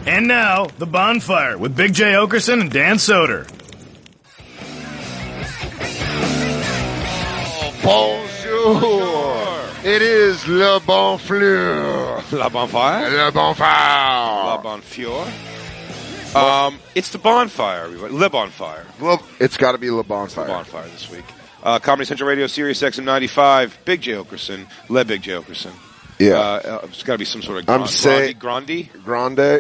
And now, The Bonfire with Big J. Okerson and Dan Soder. Bonjour. It is Le Bonfire. La Bonfire? Le Bonfire. La Bonfire. It's the Bonfire, everybody. Le Bonfire. Well, it's got to be Le Bonfire. Bonfire this week. Comedy Central Radio, Sirius XM 95. Big J. Okerson. Le Big J. Okerson. Yeah. It's got to be some sort of Grande,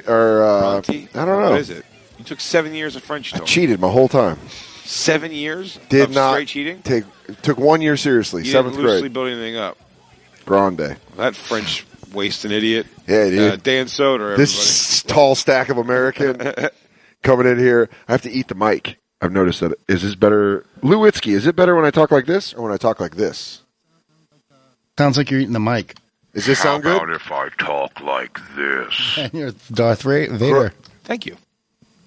or I don't know. What is it? You took 7 years of French. I cheated my whole time. 7 years Did of not straight cheating? Took 1 year seriously. You Seventh didn't loosely grade. build anything up. Grande. That French wasting idiot. Yeah, dude. Dan Soder, everybody. This tall stack of American coming in here. I have to eat the mic. I've noticed that. Is this better? Lewitsky, is it better when I talk like this or when I talk like this? Sounds like you're eating the mic. Does this sound good? How about if I talk like this? And you're Darth Vader. Thank you.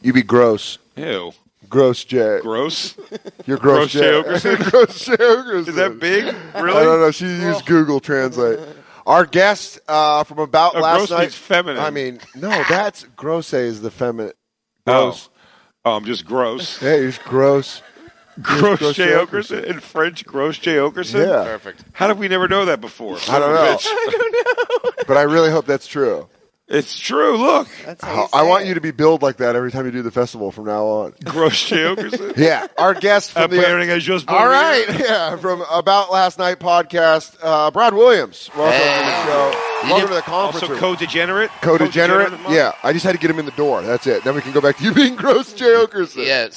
You be gross. Ew. Gross J. Gross? You're gross J. Okerson? Gross J. Okerson. Is that big? Really? I don't know. She used Google Translate. Our guest from about last gross night. means feminine. I mean, no, that's grosse is the feminine. Gross. Oh, I'm just gross. Hey, he's gross. Gross J. Okerson? In French, Gross J. Okerson? Yeah. Perfect. How did we never know that before? I don't know. But I really hope that's true. It's true. Look. That's how you I say want it. you to be billed like that every time you do the festival from now on. Gross J. Okerson? Yeah. Our guest from Appearing as just All right. Yeah. From About Last Night podcast, Brad Williams. Welcome to the show. Welcome to the conference Also room. co-degenerate? Co-degenerate? Yeah. I just had to get him in the door. That's it. Then we can go back to you being Gross J. Okerson. Yeah,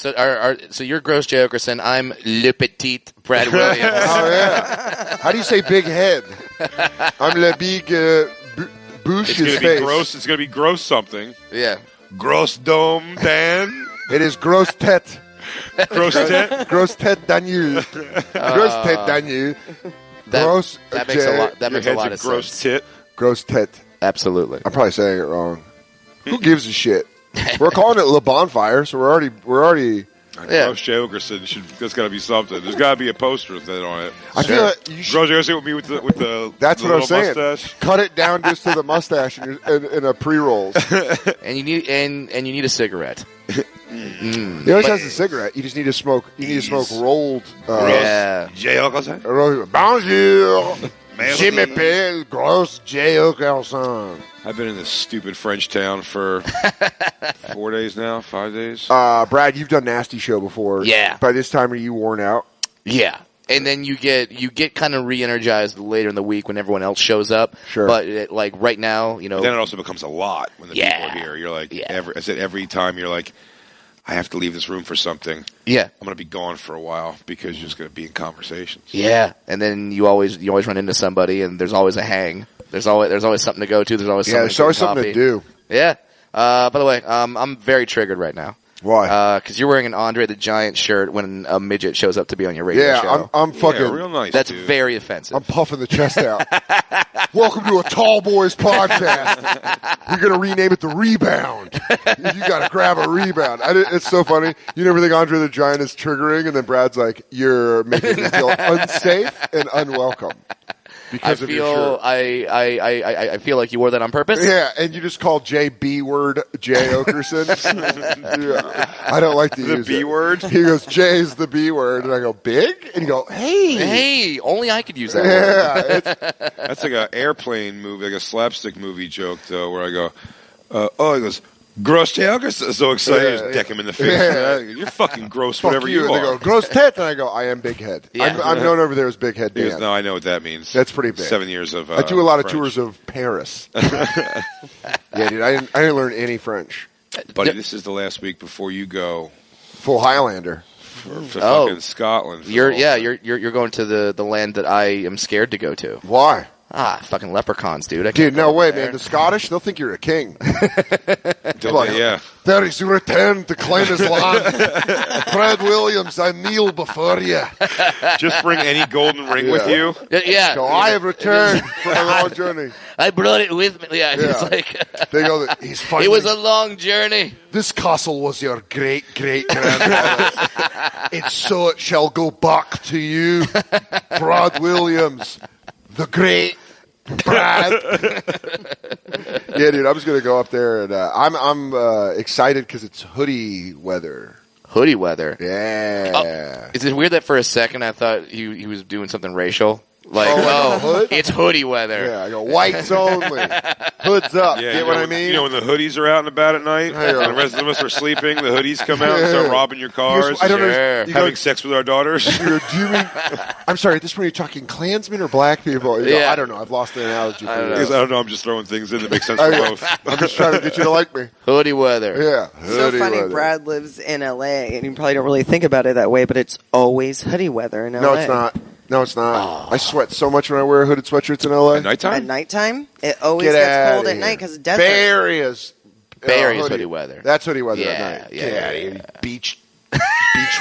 so you're Gross J. Okerson. I'm Le Petit Brad Williams. Oh, yeah. How do you say big head? I'm Le Big Bouche It's his going to be face. gross. It's going to be gross something. Yeah. Gross dome, Dan. It is gross tête. Gross tit. Gross tête Daniel. Gross tête Daniel. Gross That makes a lot. That Your makes a head's lot a of gross sense. tit. Gross tête. Absolutely. I'm probably saying it wrong. Who gives a shit? We're calling it Le Bonfire, so we're already. Yeah. Gross J. Okerson. There's got to be something. There's got to be a poster of that on it. I feel like you should. Gross J. Okerson with me with the That's the what I'm little saying. mustache. Cut it down just to the mustache in a pre-rolls. And you need and you need a cigarette. He always has a cigarette. You just need to smoke. You need to smoke rolled. Yeah. J. Okerson. Bonjour. Merci. Je m'appelle Gross J. Okerson. I've been in this stupid French town for 4 days now, 5 days. Brad, you've done Nasty Show before. Yeah. By this time, are you worn out? Yeah. And then you get kind of re-energized later in the week when everyone else shows up. Sure. But like right now, you know. Then it also becomes a lot when the Yeah. people are here. You're like, Yeah. every time you're like, I have to leave this room for something. Yeah. I'm going to be gone for a while because you're just going to be in conversations. Yeah. And then you always run into somebody, and there's always a hang. There's always something to go to. There's always Yeah, there's always something to do. Yeah. By the way, I'm very triggered right now. Why? Because you're wearing an Andre the Giant shirt when a midget shows up to be on your radio show. Yeah, I'm fucking. Yeah, real nice. That's dude. very offensive. I'm puffing the chest out. Welcome to a Tall Boys podcast. We're gonna rename it the Rebound. You gotta grab a rebound. It's so funny. You never think Andre the Giant is triggering, and then Brad's like, "You're making me feel unsafe and unwelcome." Because of your shirt. I feel like you wore that on purpose. Yeah, and you just call J B word J Okerson. Yeah. I don't like to The use B it. word? He goes, J's the B word, and I go, big? And you go, hey. Hey, only I could use that word. Yeah, it's, That's like an airplane movie, like a slapstick movie joke, though, where I go, he goes, gross J. Okerson. So excited, I just deck him in the face. Yeah. You're fucking gross, fuck whatever you. you And they are. go, gross tit, and I go, I am big head. Yeah. I'm known over there as Big Head He goes, Dan. no, I know what that means. That's pretty big. 7 years of I do a lot of French. tours of Paris. Yeah, dude, I didn't learn any French. Buddy, this is the last week before you go Full Highlander. to Oh. fucking Scotland. for You're all- you're going to the land that I am scared to go to. Why? Fucking leprechauns, dude. I Dude, can't no go way, there. man. The Scottish, they'll think you're a king. Don't Like, they? Yeah. There is return to claim his land. Brad Williams, I kneel before you. Just bring any golden ring with you. Yeah. So I have returned from a long journey. I brought it with me. Yeah. It's Yeah. like They go, he's finally, it was a long journey. this castle was your great-great-grandfather. And so it shall go back to you, Brad Williams, the great Brad. Yeah, dude, I was gonna go up there, and I'm excited because it's hoodie weather. Hoodie weather. Yeah. Oh, is it weird that for a second I thought he was doing something racial? Like, hood? it's hoodie weather. Yeah, I go whites only, hoods up. Yeah, Get what I mean? You know when the hoodies are out and about at night, and the rest of us are sleeping, the hoodies come out and start robbing your cars. I don't know. Having sex with our daughters. Do you mean? I'm sorry. At this point, you're talking Klansmen or black people? You go, I don't know. I've lost the analogy. I don't know. I'm just throwing things in that make sense for both. I'm just trying to get you to like me. Hoodie weather. Yeah. So funny. weather. Brad lives in L.A. and you probably don't really think about it that way, but it's always hoodie weather in L.A. No, it's not. No, it's not. I sweat so much when I wear hooded sweatshirts in LA. At nighttime? At nighttime, it always Get gets outta cold at here. night because it's desert. Bay Area's hoodie weather. That's hoodie weather Yeah, at night. yeah, Get yeah, outta here, yeah. Beach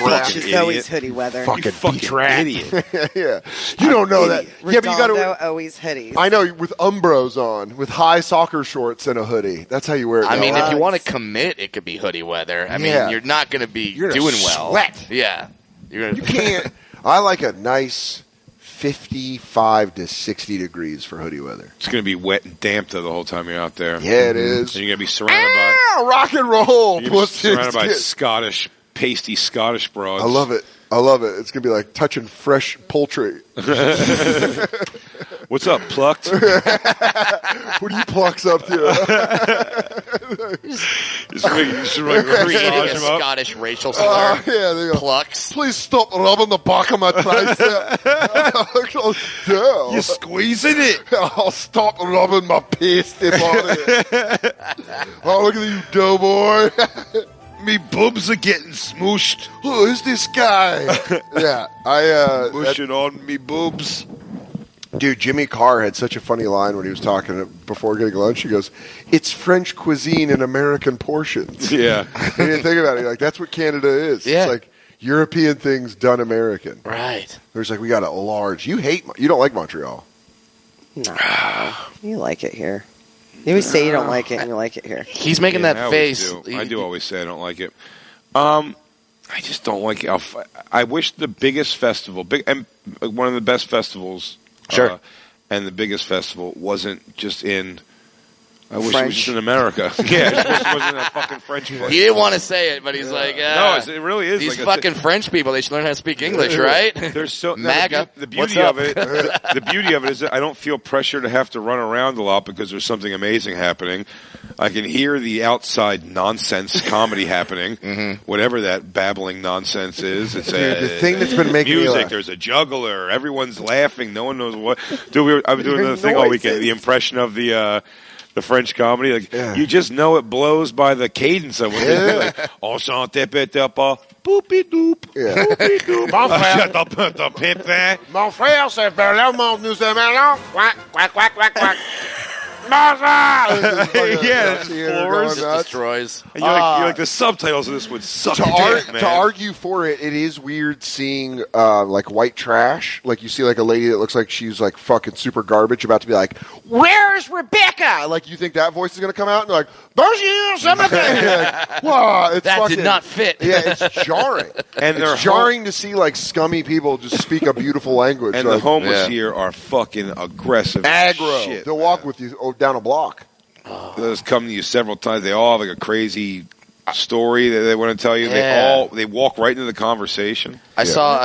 rat. It's always hoodie weather. Fucking beach fucking rat. idiot. Yeah. You don't know that. Yeah, but you Redondo gotta. always hoodies. I know, with Umbros on, with high soccer shorts and a hoodie. That's how you wear it. I mean, now. if you want to commit, it could be hoodie weather. I mean, Yeah. you're not going to be You're gonna doing well. sweat. Yeah. You're You can't. I like a nice 55 to 60 degrees for hoodie weather. It's going to be wet and damp though the whole time you're out there. Yeah, it is. And you're going to be surrounded by Rock and roll. you're gonna be Pussies. surrounded by Scottish, pasty Scottish broads. I love it. I love it. It's going to be like touching fresh poultry. What's up, plucked? What do you plucks up to? Just like creating massage a him up. Scottish racial slur. Oh, yeah, there you go. Plucks. Please stop rubbing the back of my tricep. Oh, You're squeezing it. I'll stop rubbing my pasty body. Oh, look at you, doughboy. Me boobs are getting smooshed. Who is this guy? Yeah, Mush it on me boobs. dude, Jimmy Carr had such a funny line when he was talking before getting lunch. He goes, "It's French cuisine in American portions." Yeah. He didn't think about it. Like, that's what Canada is. Yeah. It's like European things done American. Right. There's like, we got a large. You don't like Montreal. No, you like it here. You always say you don't like it, and you like it here. He's making I that always face. do. I do always say I don't like it. I just don't like it. I wish the biggest festival, and one of the best festivals, Sure. And the biggest festival wasn't just in. I wish it was French. just in America. Yeah, it just wasn't a fucking French place. He didn't want to say it, but he's like, No, it really is. these like fucking French people, they should learn how to speak English, right? There's so MAGA. The What's beauty up? of it. The beauty of it is that I don't feel pressure to have to run around a lot because there's something amazing happening. I can hear the outside nonsense comedy happening, whatever that babbling nonsense is. It's Dude, the thing that's been making me music. laugh. There's a juggler. Everyone's laughing. No one knows what. Dude, I've been doing the thing all weekend. The impression of the French comedy, like you just know it blows by the cadence of what they do. Like, enchanté, pété pas, poopy doop, poopy doop. Shut up, the pimpin. Mon frère, c'est Berlin, nous aimons. Quack, quack, quack, quack, quack. Yeah, it's floors. Just destroys. And you're like the subtitles of this would suck dick, man. To argue for it, it is weird seeing like white trash. Like you see like a lady that looks like she's like fucking super garbage about to be like, "Where's Rebecca?" Like you think that voice is gonna come out and they're like, "Bonjour, something." Like, wow, it's That fucking, did not fit. Yeah, it's jarring. And they're it's jarring to see like scummy people just speak a beautiful language. And like, the homeless here are fucking aggressive. aggro. Shit, They'll walk with you down a block. They'll just come to you several times. They all have like a crazy story that they want to tell you. Yeah. They walk right into the conversation. I saw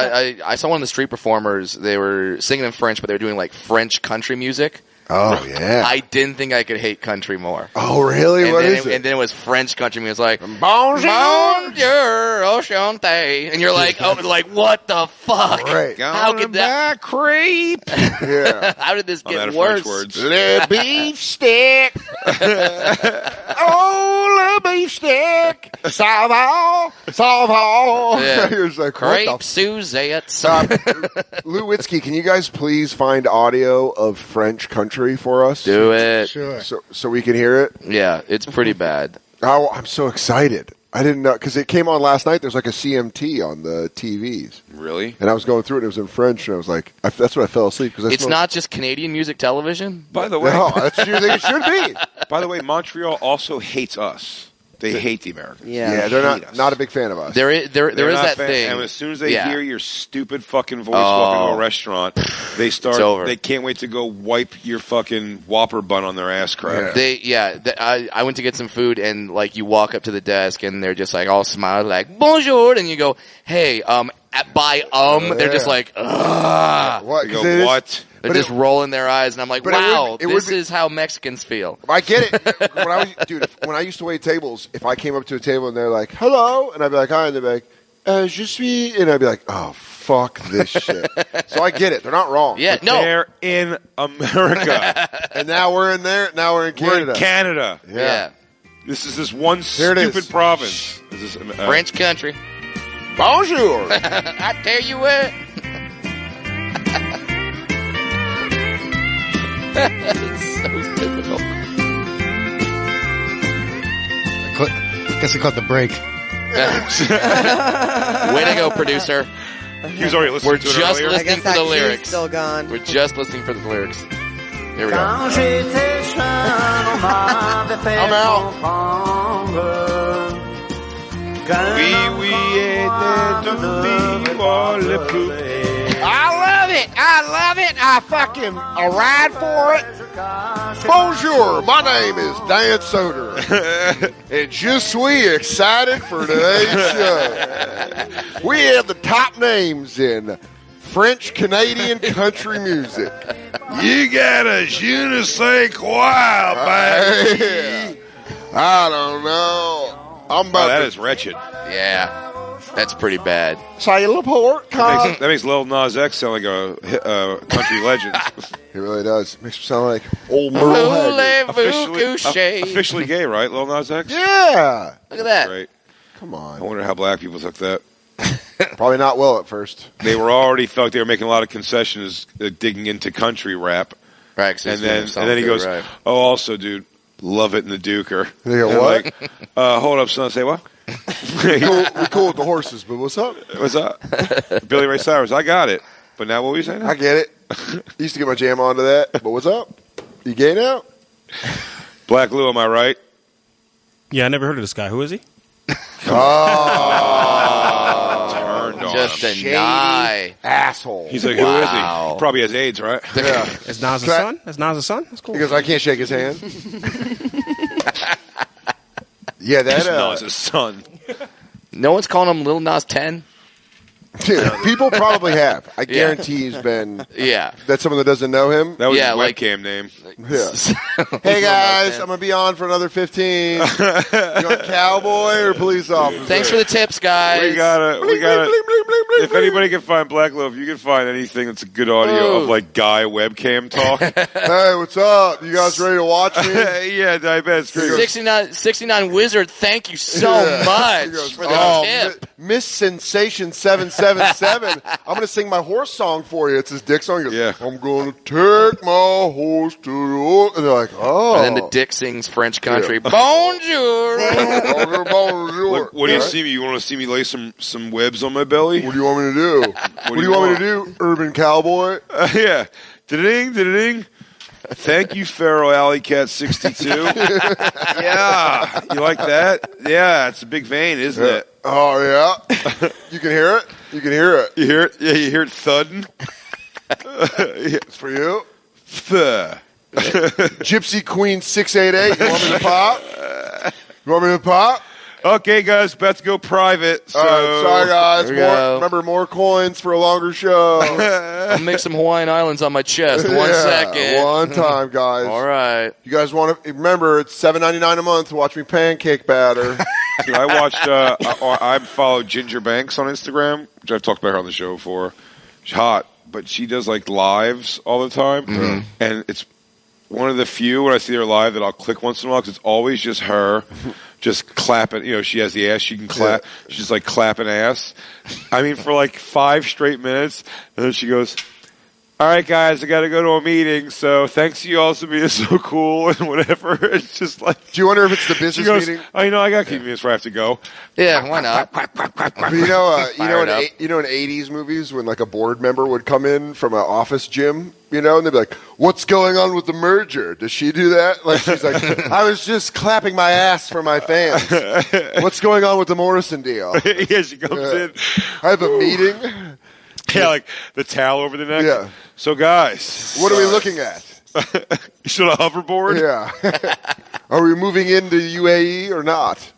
one of the street performers. They were singing in French, but they were doing like French country music. Oh yeah. I didn't think I could hate country more. Oh really? And What then is it? And then it was French country music. It was like Bonjour. Bonjour, enchanté, and you're like, oh, like what the fuck? Right. How could that creep? Yeah. How did this I'm out get of worse? French words. Le beef stick. Oh, le beef stick. Ça va. Ça va. Yeah. He was like, Crepe what the Suzette. Lewitsky, can you guys please find audio of French country for us? Do it. Sure. So we can hear it? Yeah, it's pretty bad. Oh, I'm so excited. I didn't know, because it came on last night. There's like a CMT on the TVs. Really? And I was going through it, and it was in French, and I was like, that's when I fell asleep. Cause It's not just Canadian music television. By the way, No, that's what you think it should be. By the way, Montreal also hates us. They hate the Americans. Yeah, they're not a big fan of us. There is that thing. And as soon as they hear your stupid fucking voice walking into a restaurant, they start. They can't wait to go wipe your fucking Whopper bun on their ass crack. I went to get some food, and like you walk up to the desk, and they're just like all smiled, like bonjour, and you go, hey, they're just like, ugh. What? You go, what? They're just rolling their eyes, and I'm like, wow, this is how Mexicans feel. I get it. When I used to wait tables, if I came up to a table and they're like, hello, and I'd be like, hi, and they'd be like, je suis, and I'd be like, oh, fuck this shit. So I get it. They're not wrong. Yeah, They're in America. And now we're in there. Now we're in Canada. We're in Canada. Yeah. This is this one stupid province. This is, French country. Bonjour. I tell you what. It's so typical. I guess I caught the break. Way to go, producer. He was already listening to it just earlier. listening for the lyrics. Still gone. We're just listening for the lyrics. Here we go. I'm out. I love it. I ride for it. Bonjour. My name is Dan Soder. And je suis excited for today's show. We have the top names in French Canadian country music. You got a je ne sais quoi, baby. I don't know. I'm about that is wretched. Yeah. That's pretty bad. Say Laporte. That makes Lil Nas X sound like a country legend. He really does. Makes him sound like old Merle Haggard. Officially gay, right, Lil Nas X? Yeah. Look at that. Great. Come on. I wonder how black people took that. Probably not well at first. They were already felt they were making a lot of concessions digging into country rap. Right. And then he goes, right. oh, also, dude, love it in the Duker. They go, what? Like, hold up, son. Say what? we cool with the horses, but what's up? What's up? Billy Ray Cyrus, I got it. But now what were you saying? I get it. Used to get my jam onto that, but what's up? You gay now? Black Lou, am I right? Yeah, I never heard of this guy. Who is he? Turned on Just him. a nigh asshole. He's like, who is he? He probably has AIDS, right? Yeah. Is Nas his son? Is Nas his son? That's cool. Because I can't shake his hand. Yeah, He's Nas' son. No one's calling him Lil Nas 10? Dude, people probably have. I guarantee he's been. Yeah. That's someone that doesn't know him. That was his webcam name. Yeah. Hey guys, I'm gonna be on for another 15. You want cowboy or police officer? Thanks for the tips, guys. We gotta. If anybody can find Black Lou, if you can find anything that's a good audio of like guy webcam talk. Hey, what's up? You guys ready to watch me? Yeah, I bet it's great. 69 Wizard, thank you so much for the tip. Miss Sensation 777. I'm gonna sing my horse song for you. It's his dick song. He goes, Yeah. I'm gonna take my horse to the. And they're like, oh. And then the dick sings French country. Bonjour. Bonjour. Look, what do you see me? You want to see me lay some webs on my belly? What do you want me to do? What do you want me to do, urban cowboy? Yeah. Da-ding, da-ding. Thank you, Feral Alley Cat 62. Yeah. You like that? Yeah, it's a big vein, isn't it? Oh, yeah. You can hear it? You can hear it. You hear it? Yeah, you hear it thudding? It's for you. Thuh. Gypsy Queen 688. You want me to pop? You want me to pop? Okay, guys, about to go private. So. All right, sorry, guys. There we go. Remember, more coins for a longer show. I'll make some Hawaiian Islands on my chest. 1 second. One time, guys. All right. You guys want to remember? It's $7.99 a month to watch me pancake batter. Dude, I watched. I followed Ginger Banks on Instagram, which I've talked about her on the show before. She's hot, but she does like lives all the time, and it's one of the few when I see her live that I'll click once in a while because it's always just her. Just clapping, you know, she has the ass, she can clap. Yeah. She's just like clapping ass. I mean, for like 5 straight minutes. And then she goes, all right, guys, I got to go to a meeting, so thanks to you all for being so cool and whatever. It's just like... Do you wonder if it's the She business goes, meeting? oh, I got to keep this where I have to go. Yeah, why not? But in 80s movies when like a board member would come in from an office gym, and they'd be like, "What's going on with the merger?" Does she do that? Like she's like, "I was just clapping my ass for my fans. What's going on with the Morrison deal?" Yeah, she comes in. I have a meeting. Yeah, like the towel over the neck. Yeah. So, guys. What are we looking at? You should have hoverboard? Yeah. Are we moving into UAE or not?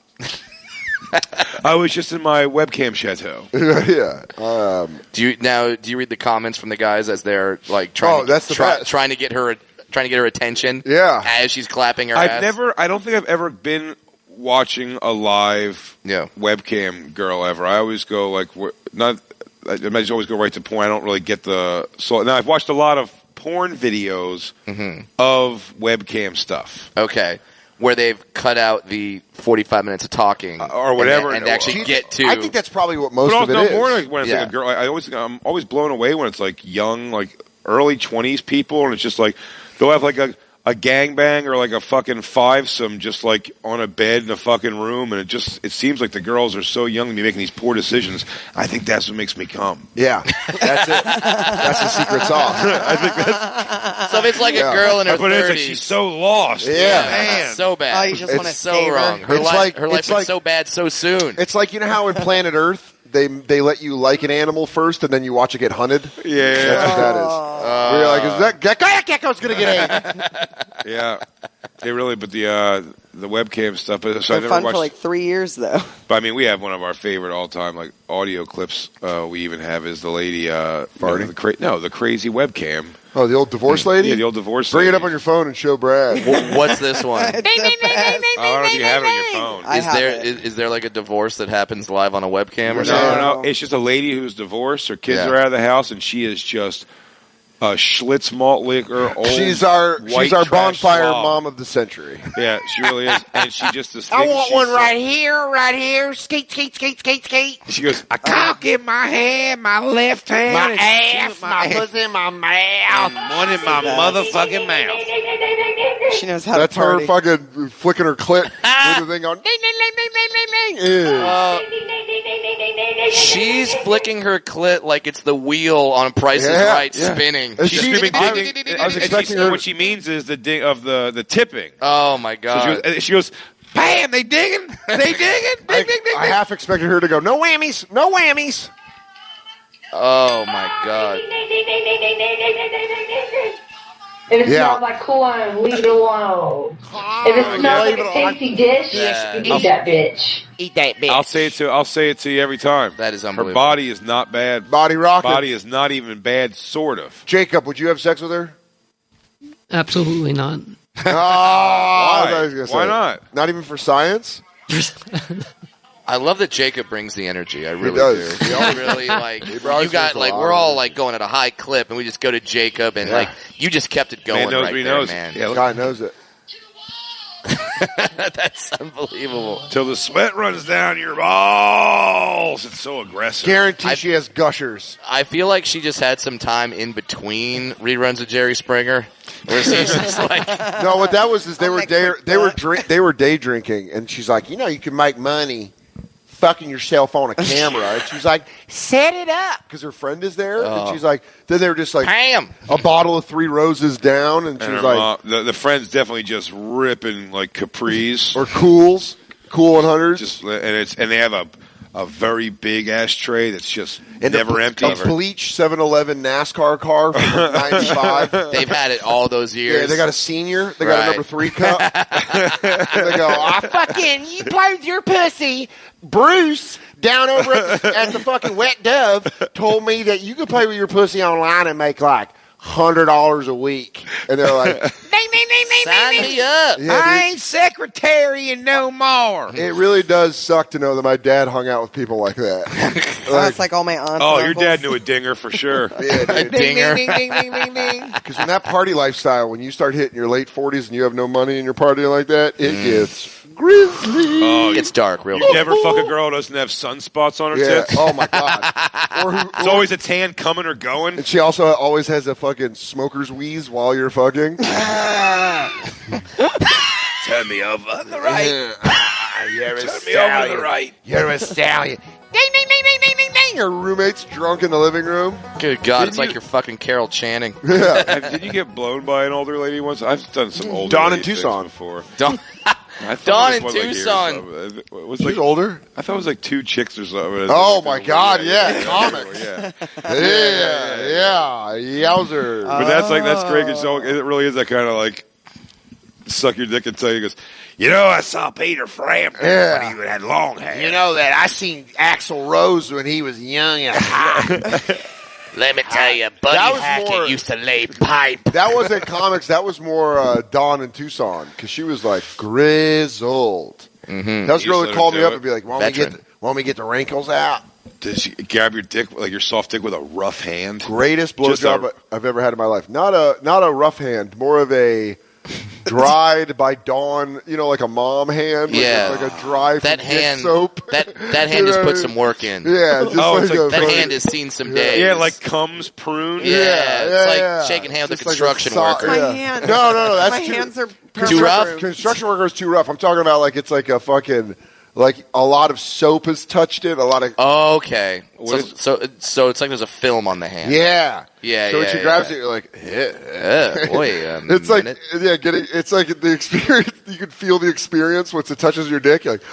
I was just in my webcam chateau. Yeah. Do you read the comments from the guys as they're like trying to get her attention? Yeah. As she's clapping her ass. I don't think I've ever been watching a live webcam girl ever. I always go like I just always go right to point. I don't really get the... So now I've watched a lot of porn videos of webcam stuff. Okay. Where they've cut out the 45 minutes of talking. Or whatever. And actually get to... I think that's probably what most of it is. More like when it's like a girl. I'm always blown away when it's like young, like early 20s people, and it's just like they'll have like a gangbang or like a fucking fivesome just like on a bed in a fucking room, and it seems like the girls are so young to be making these poor decisions. I think that's what makes me come. Yeah, that's it. That's the secret sauce. I think that's... So if it's like a girl in her 30s. It's like she's so lost. Yeah. Man. So bad. Oh, you just want to so wrong. Her life went so bad so soon. It's like, how in Planet Earth, they let you like an animal first, and then you watch it get hunted. Yeah. That's what that is. Where you're like, is that gecko's going to get ate? Yeah. They really, but the webcam stuff. So They're I never fun watched, for like 3 years, though. But I mean, we have one of our favorite all-time like audio clips. We even have is the lady farting. The crazy webcam. Oh, the old divorce lady? Yeah, the old divorce Bring lady. it up on your phone and show Brad. What's this one? I don't know if you have it on your phone. Is there like a divorce that happens live on a webcam or something? No. It's just a lady who's divorced. Her kids are out of the house, and she is just a Schlitz malt liquor. Old She's our bonfire slob. mom of the century. Yeah, she really is. And she just I want one right here. Skeet. She goes, I cock in my hand, my left hand, My ass, my pussy, my mouth. one in my motherfucking mouth. She knows how That's to party. her fucking flicking her clit with the thing on. Ding, ding, ding, ding, ding, ding, ding. She's flicking her clit like it's the wheel on Price is Right spinning. And She's screaming, I was expecting her. What she means is the ding of the tipping. Oh my god! So she goes, bam! They digging. Ding, ding. I half expected her to go, no whammies. Oh my god! If it smells like cologne, leave it alone. If it smells like a tasty dish, eat that bitch. Eat that bitch. I'll say it to you every time. That is Her unbelievable. body is not bad. Body rocking. Body is not even bad, sort of. Jacob, would you have sex with her? Absolutely not. Why not? Not even for science? I love that Jacob brings the energy. I really does. do. We all really like. You got like we're all like going at a high clip, and we just go to Jacob, and like you just kept it going Man knows right what he there, knows. man. Yeah, God knows it. That's unbelievable. Till the sweat runs down your balls. It's so aggressive. Guarantee she has gushers. I feel like she just had some time in between reruns of Jerry Springer, where she's just like, No, what that was is they were day drinking, and she's like, you can make money fucking yourself on a camera. And she's like, set it up, because her friend is there. And she's like, then they were just like, bam, a bottle of 3 Roses down, and she was like, the friend's definitely just ripping like Capris or Cool 100s. And they have a very big ashtray that's just never empty. A bleach 7-Eleven NASCAR car from 95. They've had it all those years. Yeah, they got a senior. They got a number 3 cup. And they go, you play with your pussy. Bruce down over at the fucking Wet Dove told me that you could play with your pussy online and make like $100 a week. And they're like, sign me up. Yeah, I ain't secretary and no more. it really does suck to know that my dad hung out with people like that. That's like all my aunts. Oh, and your uncles. dad knew a dinger for sure. Yeah, A dude. dinger. Because in that party lifestyle, when you start hitting your late 40s and you have no money and you're partying like that, it gets grizzly. Oh, It's dark, real You quick. never fuck a girl who doesn't have sunspots on her Yeah. tits. Oh my god. It's always a tan coming or going. And she also always has a fucking smoker's wheeze while you're fucking. Turn me over on the right. You're a Turn me over on the right. You're a stallion. Ding, ding, ding, ding, ding, ding, ding. Your roommate's drunk in the living room. Good God, it's like you're fucking Carol Channing. Yeah. Did you get blown by an older lady once? I've done some older Dawn in lady things Tucson. before. Dawn in Tucson. It was She's like older. I thought it was like 2 chicks or something. Oh my god, yeah, comics. Yeah. Yowzer. But that's great. Cause it really is that kind of like suck your dick and tell you. He goes, you know, I saw Peter Frampton when he had long hair. You know that I seen Axl Rose when he was young and hot. Let me tell you, Buddy Hackett used to lay pipe. That wasn't comics. That was more Dawn in Tucson because she was like grizzled. Mm-hmm. That was the girl that called me up and be like, "Want me get the wrinkles out?" Did she grab your dick, like your soft dick, with a rough hand? Greatest blowjob I've ever had in my life. Not a rough hand, more of a dried by dawn, like a mom hand. Yeah. Like a dry that hand, soap. That hand just put some work in. Yeah. Just that hand has seen some days. Yeah, like Comes prune. Yeah. It's like shaking hands with a construction worker. My hand. No. That's my hands are too rough. Construction worker is too rough. I'm talking about like it's like a fucking. Like a lot of soap has touched it. A lot of okay. So it's like there's a film on the hand. Yeah. So when she grabs it, you're like, it's like it's like the experience. You can feel the experience once it touches your dick. You're like,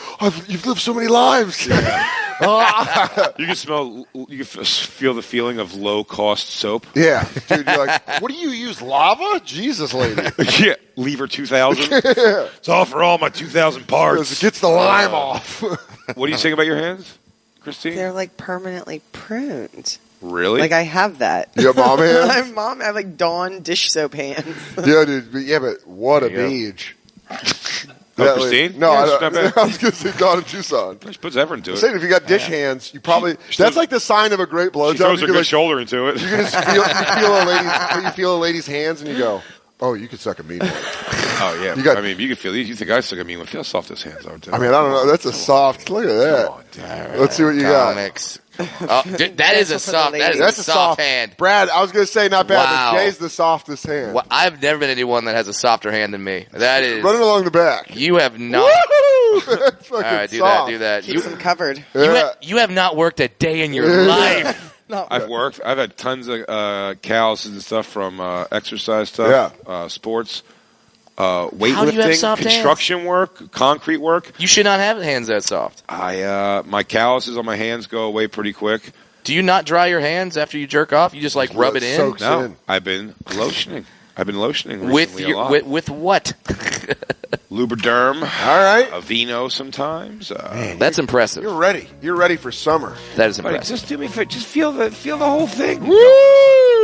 you've lived so many lives. You can smell. You can feel the feeling of low cost soap. Yeah, dude. You're like, what do you use? Lava? Jesus, lady. Yeah, Lever 2000. It's all for all my 2000 parts. It gets the lime off. What are you saying about your hands, Christine? They're like permanently pruned. Really? Like I have that. You have mom hands? I have like Dawn dish soap hands. Yeah, dude. But what a beach. Christine? No, yeah, I was going to say Dawn in Tucson. She puts effort into it. I'm saying if you got dish hands, you probably that's like the sign of a great blowjob. She throws a good shoulder into it. You can just feel a lady's hands, and you go, "Oh, you could suck a mean one." Oh yeah, you can feel these. You think I suck a mean one? Feel how soft his hands are. I mean, I don't know. That's a soft. Look at that. Let's see what you got. Oh, dude, that's a soft hand. Brad, I was going to say not bad, Wow. but Jay's the softest hand. Well, I've never been anyone that has a softer hand than me. That is running along the back. You have not. That's all right, do soft. that. Keeps them covered. You have not worked a day in your life. I've worked. I've had tons of calluses and stuff from exercise stuff, sports. Weightlifting, construction work, concrete work. You should not have hands that soft. My calluses on my hands go away pretty quick. Do you not dry your hands after you jerk off? You just like rub it in? No, I've been lotioning. with what? Lubriderm. All right. Aveeno sometimes. Man, that's impressive. You're ready. You're ready for summer. That is impressive. Just do me a favor. Just feel the whole thing. Woo!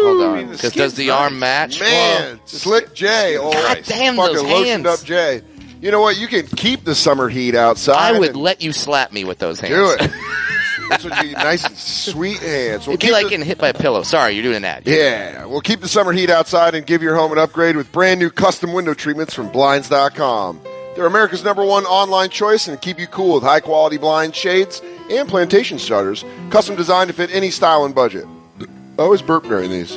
Hold on. Because does the arm match? Man, Slick J. God damn fucking those lotioned hands. up Jay. You know what? You can keep the summer heat outside. I would let you slap me with those hands. Do it. That's what you nice and sweet hands. It'd be like getting hit by a pillow. Sorry, you're doing an ad. Yeah. We'll keep the summer heat outside and give your home an upgrade with brand new custom window treatments from Blinds.com. They're America's #1 online choice and keep you cool with high-quality blind shades and plantation starters, custom designed to fit any style and budget. I always burp during these.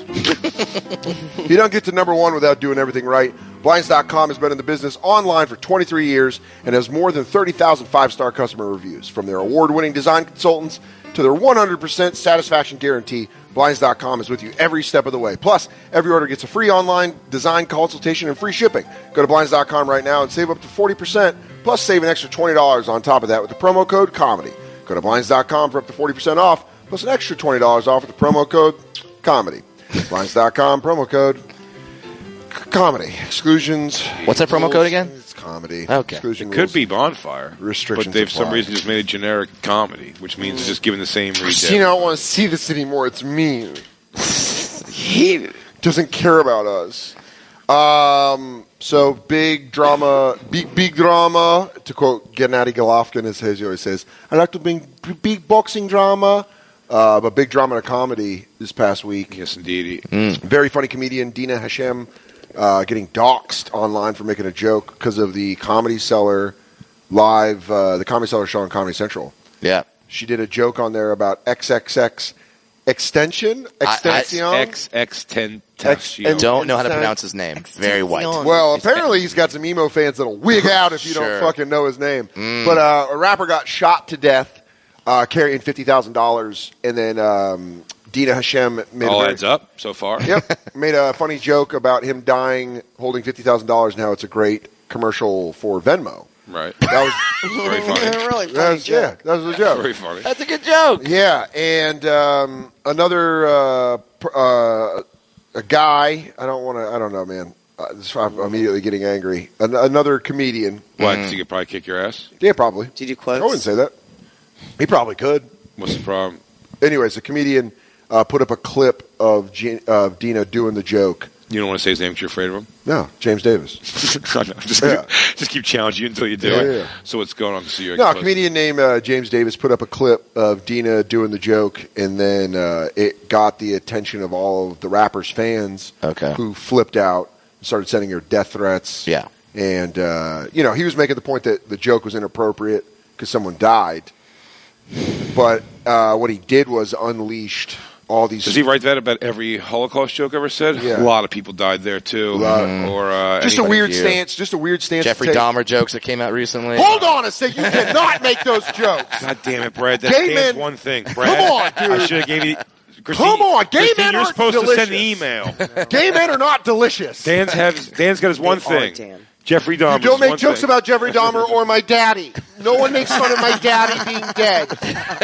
You don't get to #1 without doing everything right. Blinds.com has been in the business online for 23 years and has more than 30,000 five-star customer reviews. From their award-winning design consultants to their 100% satisfaction guarantee, Blinds.com is with you every step of the way. Plus, every order gets a free online design consultation and free shipping. Go to Blinds.com right now and save up to 40%, plus save an extra $20 on top of that with the promo code COMEDY. Go to Blinds.com for up to 40% off, plus an extra $20 off with the promo code COMEDY. Blinds.com, promo code COMEDY. Exclusions. What's that promo code again? It's comedy. Okay. Exclusion It rules. could be Bonfire. Restrictions But they've for some apply. reason just made a generic comedy, which means it's just giving the same read. Christina, I don't want to see this anymore. It's mean. He doesn't care about us. So big drama, big drama. To quote Gennady Golovkin, as he always says, I like to bring big boxing drama, but big drama and a comedy this past week. Yes, indeed. Very funny comedian Dina Hashem getting doxxed online for making a joke because of the Comedy Cellar live, the Comedy Cellar show on Comedy Central. Yeah. She did a joke on there about XXX Extension? XXXTentacion. I don't know how to pronounce his name. Very white. Well, apparently he's got some emo fans that'll wig out if you don't fucking know his name. But a rapper got shot to death carrying $50,000, and then Dina Hashem made all adds up so far. Yep, made a funny joke about him dying holding $50,000 and how it's a great commercial for Venmo. Right. That was very funny. Really funny joke. Yeah, that was a joke. Very funny. That's a good joke. Yeah, and another a guy. I don't know, man. I'm immediately getting angry. Another comedian. What? So you could probably kick your ass? Yeah, probably. Did you quote? I wouldn't say that. He probably could. What's the problem? Anyways, a comedian put up a clip of Dina doing the joke. You don't want to say his name because you're afraid of him? No, James Davis. Just keep challenging you until you do it. Yeah. So what's going on? A comedian named James Davis put up a clip of Dina doing the joke, and then it got the attention of all of the rapper's fans who flipped out and started sending her death threats. Yeah. And, he was making the point that the joke was inappropriate because someone died. But what he did was unleashed all these. Does he write that about every Holocaust joke ever said? Yeah. A lot of people died there too. Or just a weird stance. Just a weird stance. Jeffrey Dahmer jokes that came out recently. Hold on a second. You cannot make those jokes. God damn it, Brad. That's one thing. Brad, come on, dude. I should have gave you. Christine, come on, gay Christine, men you're aren't supposed delicious. to send an email. Gay men are not delicious. Dan's got his one thing. Jeffrey Dahmer. You don't make jokes about Jeffrey Dahmer or my daddy. No one makes fun of my daddy being dead.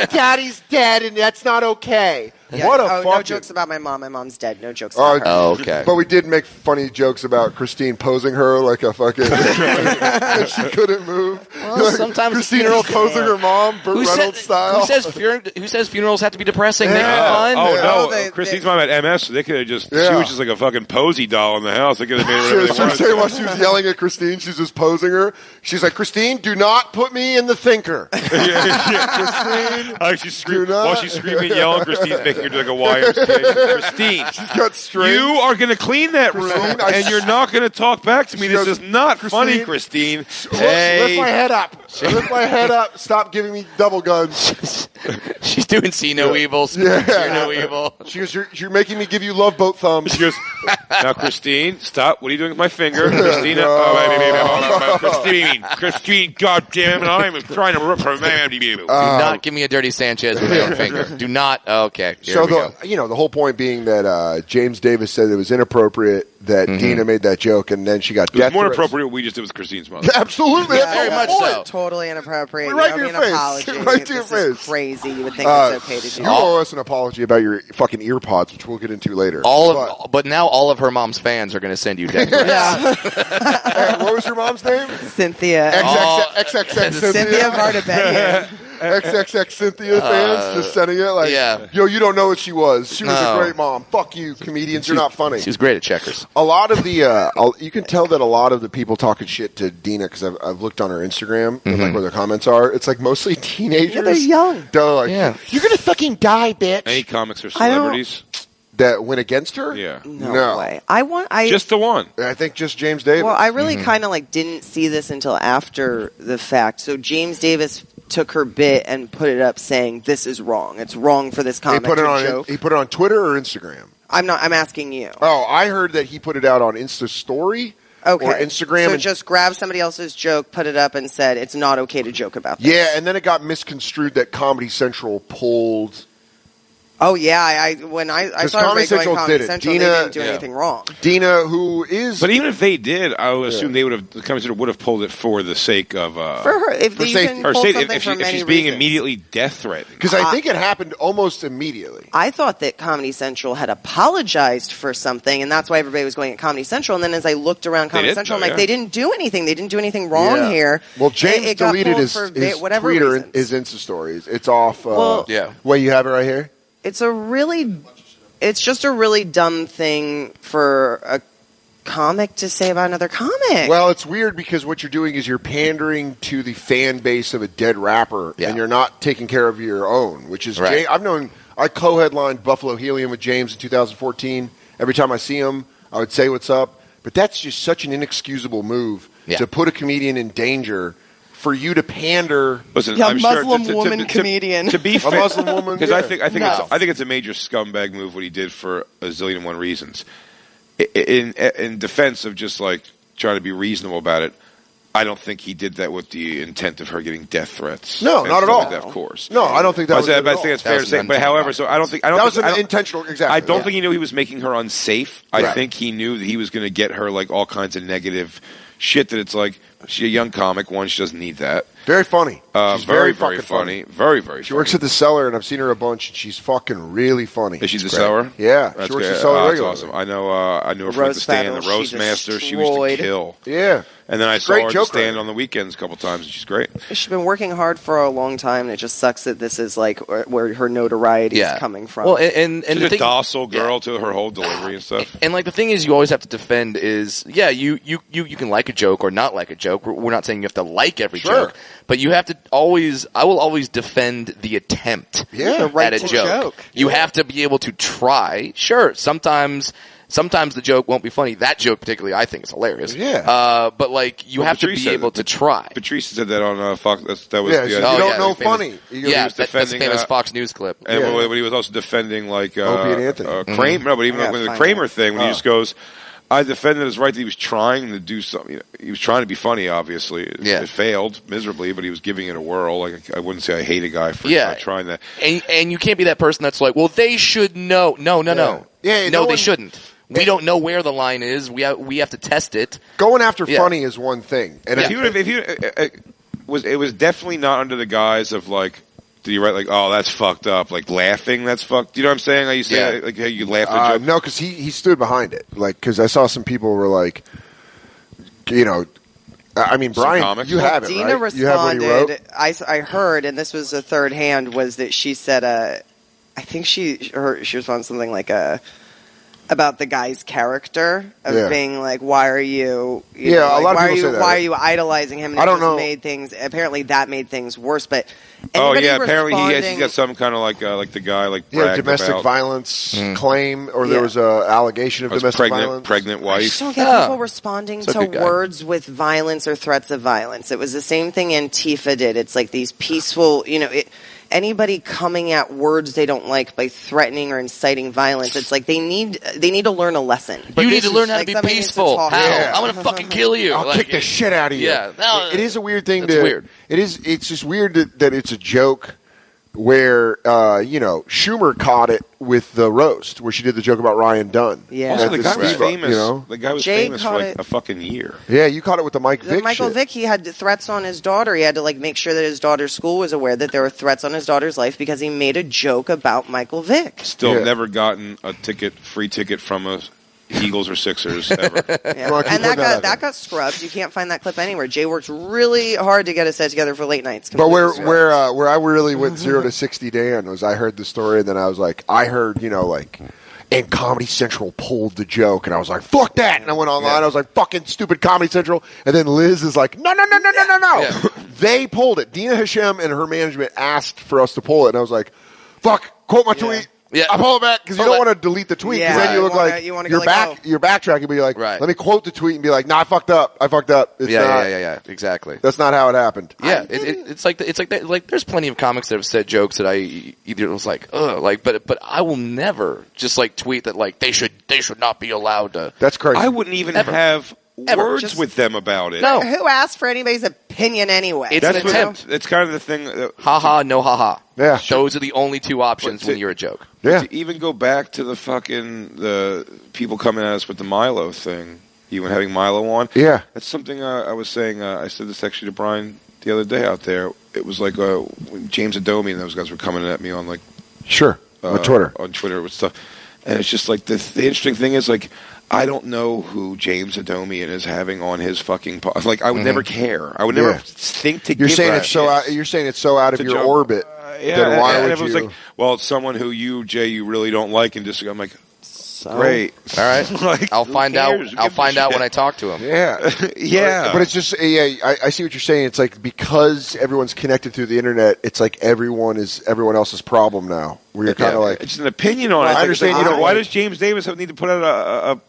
Daddy's dead, and that's not okay. Yeah, what a fucking... No jokes about my mom. My mom's dead. No jokes about her. Oh, okay. But we did make funny jokes about Christine posing her like a fucking... and she couldn't move. Well, like, sometimes Christine is posing her mom, Burt Reynolds style. Who says funerals have to be depressing? Yeah. Make it fun? Oh, no. Christine's mom had MS, so they could have just... Yeah. She was just like a fucking posy doll in the house. They could have made her whatever they wanted. While she was yelling at Christine, she's just posing her. She's like, Christine, do not put me in the thinker. Christine, while she's screaming and yelling, Christine's making her do like a wire. Christine, she's got strings. You are going to clean that room, and you're not going to talk back to me. This is not funny, Christine. Hey. Lift my head up. Lift my head up. Stop giving me double guns. She's doing see no evils. Yeah. Hear no evil. She goes, you're making me give you love boat thumbs. She goes, now, Christine, stop. What are you doing with my finger? Christina. Christine, God damn it. I'm trying to rip her man. Do not give me a dirty Sanchez with my own finger. Do not. Okay. Here we go. The whole point being that James Davis said it was inappropriate that Dina made that joke, and then she got death It was more threats. appropriate what we just did with Christine's mother. Absolutely. Yeah, very much so. Totally inappropriate. Right to your an face. apology. Right to your This is face. crazy. You would think it's okay to do. You owe us an apology about your fucking ear pods, which we'll get into later. But now all of her mom's fans are going to send you death threats. What was your mom's name? Cynthia. XXX Cynthia Vardabegian. XXX Cynthia fans just sending it like, yo, you don't know what she was. She was a great mom. Fuck you, comedians. You're not funny. She's great at checkers. A lot of the, you can tell that a lot of the people talking shit to Dina, because I've looked on her Instagram and like where their comments are. It's like mostly teenagers. Yeah, they're young. They're like, you're gonna fucking die, bitch. Any comics or celebrities that went against her? Yeah. No way. Just the one. I think just James Davis. Well, I really kind of like didn't see this until after the fact. So James Davis took her bit and put it up saying, "This is wrong. It's wrong for this comic to joke." He put it on Twitter or Instagram? I'm asking you. Oh, I heard that he put it out on Insta Story. Okay. Or Instagram. So just grab somebody else's joke, put it up, and said it's not okay to joke about this. Yeah, and then it got misconstrued that Comedy Central pulled. Oh yeah, when I saw Comedy everybody Central going Comedy did it. Central, Dina, they didn't do anything wrong. Dina, who is, but even if they did, I would assume they would have. The Comedy Central would have pulled it for the sake of for her. If for you sake, can her pull sake, something if for many she's being reasons. immediately death threatened, because I think it happened almost immediately. I thought that Comedy Central had apologized for something, and that's why everybody was going at Comedy Central. And then as I looked around Comedy Central, I'm like, they didn't do anything. They didn't do anything wrong here. Well, James it got deleted pulled his for tweet or his Insta stories. It's off. Wait, you have it right here? It's just a really dumb thing for a comic to say about another comic. Well, it's weird because what you're doing is you're pandering to the fan base of a dead rapper, and you're not taking care of your own, which is right. I co-headlined Buffalo Helium with James in 2014. Every time I see him, I would say what's up. But that's just such an inexcusable move to put a comedian in danger for you to pander. Listen, Yeah, I'm Muslim sure, woman comedian. To be A fair, Muslim woman, because I think No. it's a major scumbag move what he did for a zillion and one reasons. In defense of just like trying to be reasonable about it, I don't think he did that with the intent of her getting death threats. No, not at all. Like that, of course. No, I don't think that was. I think it's fair to say. But however, so I don't think that was an intentional. Exactly. I don't think he knew he was making her unsafe. I think he knew that he was going to get her like all kinds of negative shit. That it's like she's a young comic. One, she doesn't need that. Very funny. She's very funny. Very, very. She works at the Cellar, and I've seen her a bunch, and she's fucking really funny. Is she the Cellar? Yeah, That's she works good. at the Cellar That's regularly. awesome. I know. I knew her from the stand, the roast master. She was to kill. Yeah. And then I saw Great her at the joke stand writer. on the weekends a couple times, and she's great. She's been working hard for a long time, and it just sucks that this is like where her notoriety is coming from. Well, and She's the a thing, docile girl to her whole delivery and stuff. And like the thing is, you always have to defend is you can like a joke or not like a joke. We're not saying you have to like every joke, but you have to always. I will always defend the attempt The right at a to joke. You have to be able to try. Sure, sometimes the joke won't be funny. That joke particularly, I think, is hilarious. Yeah. But like you have Patrice to be able to try. Patrice said that on Fox. That was Yeah, you don't know famous, funny. Yeah, that's a famous Fox News clip. And when he was also defending like Opie and Anthony. Kramer, no, but even Yeah, with the fine. Kramer thing, when he just goes, I defended his right that he was trying to do something. You know, he was trying to be funny. Obviously, it failed miserably, but he was giving it a whirl. Like I wouldn't say I hate a guy for trying that. And you can't be that person that's like, well, they should know. No. Yeah, no, they shouldn't. We don't know where the line is. We have to test it. Going after funny is one thing, and it was definitely not under the guise of like. Did you write like, oh, that's fucked up, like laughing, that's fucked? You know what I'm saying? Like you say, like how you laugh at joke. No, because he stood behind it. Like, because I saw some people were like, you know, I mean, Brian, you have it, Dina right? You have what he wrote? responded. I heard, and this was a third hand, was that she said, I think she was on something like about the guy's character of being like, why are you? You know, a lot of people say that. Why are you idolizing him? And I don't it just know. Made things. Apparently, that made things worse. But Apparently he's got some kind of like the guy like domestic about. violence claim, or there was a allegation of domestic violence. Pregnant I wife. just don't get people responding to words with violence or threats of violence. It was the same thing Antifa did. It's like these peaceful, anybody coming at words they don't like by threatening or inciting violence. It's like they need to learn a lesson. You need to learn how to be peaceful. How? I'm going to fucking kill you. I'll kick the shit out of you. Yeah. No, it is a weird thing. It's weird. It's just weird that it's a joke where Schumer caught it with the roast where she did the joke about Ryan Dunn. Yeah. Also, the guy was Steve-O, famous. The guy was Jay famous for caught like it. a fucking year. Yeah, you caught it with the Mike Vick Michael shit. Vick, he had threats on his daughter. He had to make sure that his daughter's school was aware that there were threats on his daughter's life because he made a joke about Michael Vick. Still never gotten a free ticket from a Eagles or Sixers ever. Yeah. And that got scrubbed. You can't find that clip anywhere. Jay worked really hard to get us set together for late nights. But where I really went 0 to 60 Dan was I heard the story and then I was like, and Comedy Central pulled the joke and I was like, fuck that. And I went online. I was like, fucking stupid Comedy Central. And then Liz is like, no. Yeah. They pulled it. Dina Hashem and her management asked for us to pull it. And I was like, fuck, quote my tweet. Yeah. I pull it back because you don't want to delete the tweet because then you look like you're backtracking, but you're like, let me quote the tweet and be like, nah, I fucked up. It's yeah, exactly. That's not how it happened. Yeah, it's like that. Like, there's plenty of comics that have said jokes that I either was like, but I will never just like tweet that like they should not be allowed to. That's crazy. I wouldn't even have words with them about it. No. Who asked for anybody's opinion anyway? It's an attempt. It's kind of the thing. Ha-ha, no ha-ha. Yeah. Those are the only two options when you're a joke. Yeah. To even go back to the people coming at us with the Milo thing, even having Milo on. Yeah. That's something I was saying. I said this actually to Brian the other day out there. It was like when James Adomi and those guys were coming at me on like on Twitter with stuff, and it's just like the interesting thing is like I don't know who James Adomian is having on his fucking like I would never care. I would never think to. You're saying it's you're saying it's so out of your orbit. Then why would you? Like, well, it's someone who you really don't like, and just I'm like, great, all right. Like, I'll find out. I'll find out when I talk to him. Yeah, yeah. But it's just I see what you're saying. It's like because everyone's connected through the internet, it's like everyone else's problem now. Where you're kind of like it's an opinion on it. I understand. Why does James Davis need to put out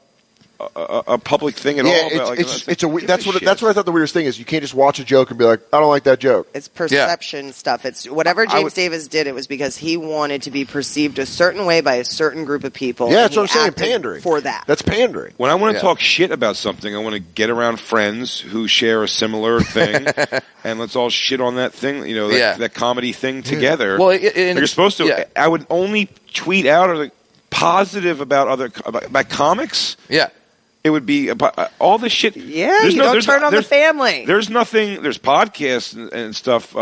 a public thing at all. That's what I thought the weirdest thing is. You can't just watch a joke and be like, I don't like that joke. It's perception stuff. It's whatever James Davis did. It was because he wanted to be perceived a certain way by a certain group of people. Yeah, that's what I'm saying. Pandering for that. That's pandering. When I want to talk shit about something, I want to get around friends who share a similar thing, and let's all shit on that thing. You know, that comedy thing together. Well, you're supposed to. Yeah. I would only tweet out or positive about about comics. Yeah. It would be all the shit. Yeah, you don't turn on the family. There's nothing. There's podcasts and stuff.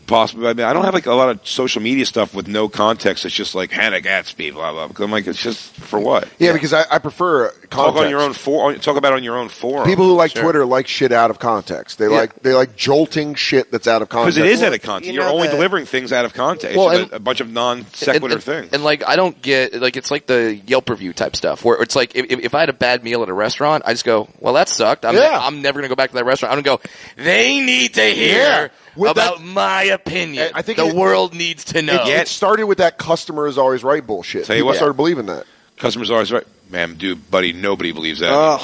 Possibly. I mean, I don't have like a lot of social media stuff with no context. It's just like Hannah Gatsby, blah blah. Because I'm like, it's just for what? Yeah, because I prefer context. Talk on your own talk about it on your own forum. People who like Twitter like shit out of context. They like jolting shit that's out of context. Because it is out of context. You're only delivering things out of context. Well, it's a bunch of non sequitur things. And like, I don't get like it's like the Yelp review type stuff where it's like if I had a bad meal at a restaurant, I just go, well, that sucked. I'm never gonna go back to that restaurant. I don't go. They need to hear. About my opinion. I think the world needs to know. It started with that customer is always right bullshit. People started believing that. Customer's always right. Man, dude, buddy, nobody believes that anymore.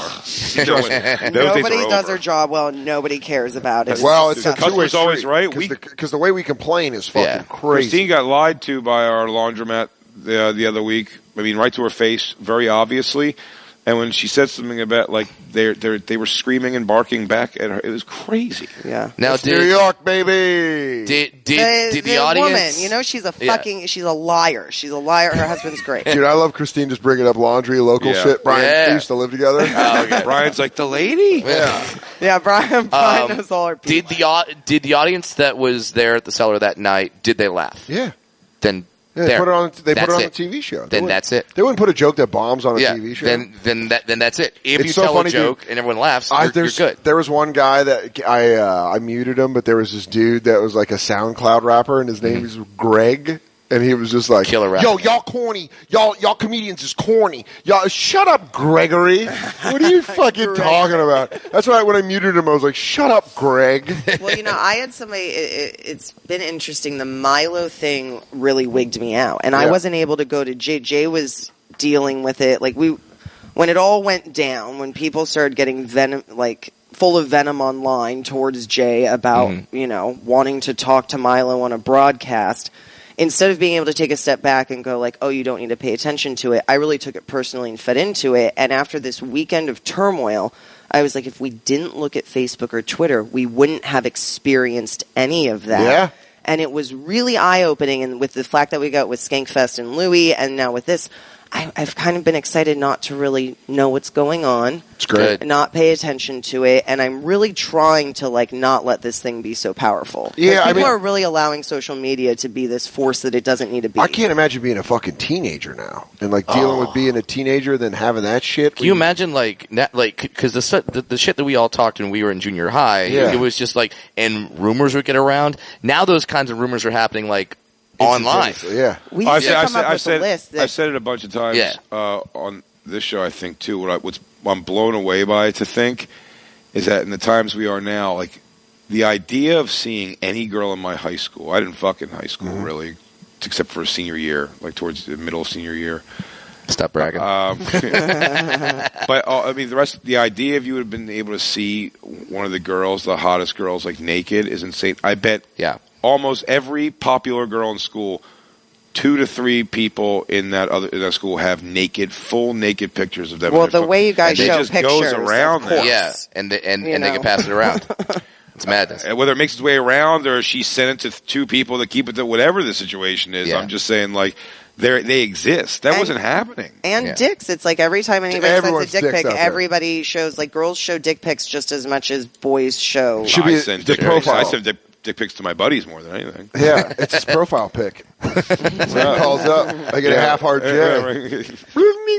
Nobody does their job well, and nobody cares about it. Well, it's the customer's always right. Because the way we complain is fucking crazy. Christine got lied to by our laundromat the other week. I mean, right to her face, very obviously. And when she said something about like they were screaming and barking back at her, it was crazy. Yeah. Now, New York, baby. Did the audience? Woman, you know, she's a fucking. She's a liar. She's a liar. Her husband's great. Dude, I love Christine just bringing up laundry, local shit. Brian, we used to live together. Brian's like the lady. Yeah, Brian knows all her people. Did the audience that was there at the cellar that night? Did they laugh? Yeah. Then. Yeah, they put it on the TV show. Then that's it. They wouldn't put a joke that bombs on a TV show. Then that's it. If it's you so tell funny, a joke and everyone laughs, you're good. There was one guy that I muted him, but there was this dude that was like a SoundCloud rapper, and his name is Greg. And he was just like, Killer yo, y'all corny. Y'all comedians is corny. Y'all, shut up, Gregory. What are you fucking talking about? That's why when I muted him, I was like, shut up, Greg. Well, you know, I had somebody, it's been interesting. The Milo thing really wigged me out. And I wasn't able to go to Jay. Jay was dealing with it. Like, when it all went down, when people started getting full of venom online towards Jay about, you know, wanting to talk to Milo on a broadcast, instead of being able to take a step back and go like, oh, you don't need to pay attention to it, I really took it personally and fed into it. And after this weekend of turmoil, I was like, if we didn't look at Facebook or Twitter, we wouldn't have experienced any of that. Yeah. And it was really eye-opening. And with the fact that we got with Skankfest and Louie, and now with this, I've kind of been excited not to really know what's going on. It's great. Not pay attention to it, and I'm really trying to not let this thing be so powerful. Yeah, people are really allowing social media to be this force that it doesn't need to be. I can't imagine being a fucking teenager now and dealing with being a teenager, then having that shit. Can you imagine because the shit that we all talked when we were in junior high, it was just and rumors would get around. Now those kinds of rumors are happening online. Yeah, I've said it a bunch of times on this show. I think too. What I'm blown away by to think is that in the times we are now, the idea of seeing any girl in my high school. I didn't fuck in high school really, except for senior year, towards the middle of senior year. Stop bragging. But I mean, the idea of you would have been able to see one of the girls, the hottest girls, naked is insane. I bet. Yeah. Almost every popular girl in school, 2 to 3 people in that school have full naked pictures of them. Well, the way you guys show just pictures, goes around of course. Yeah, and they can pass it around. It's madness. Whether it makes its way around or she sent it to 2 people that keep it to whatever the situation is. I'm just saying, they exist. That wasn't happening. And dicks. It's every time anybody sends a dick pic, everybody shows girls show dick pics just as much as boys show. I send dick pics to my buddies more than anything. Yeah, it's his profile pic. So he calls up. I get a half-hard J.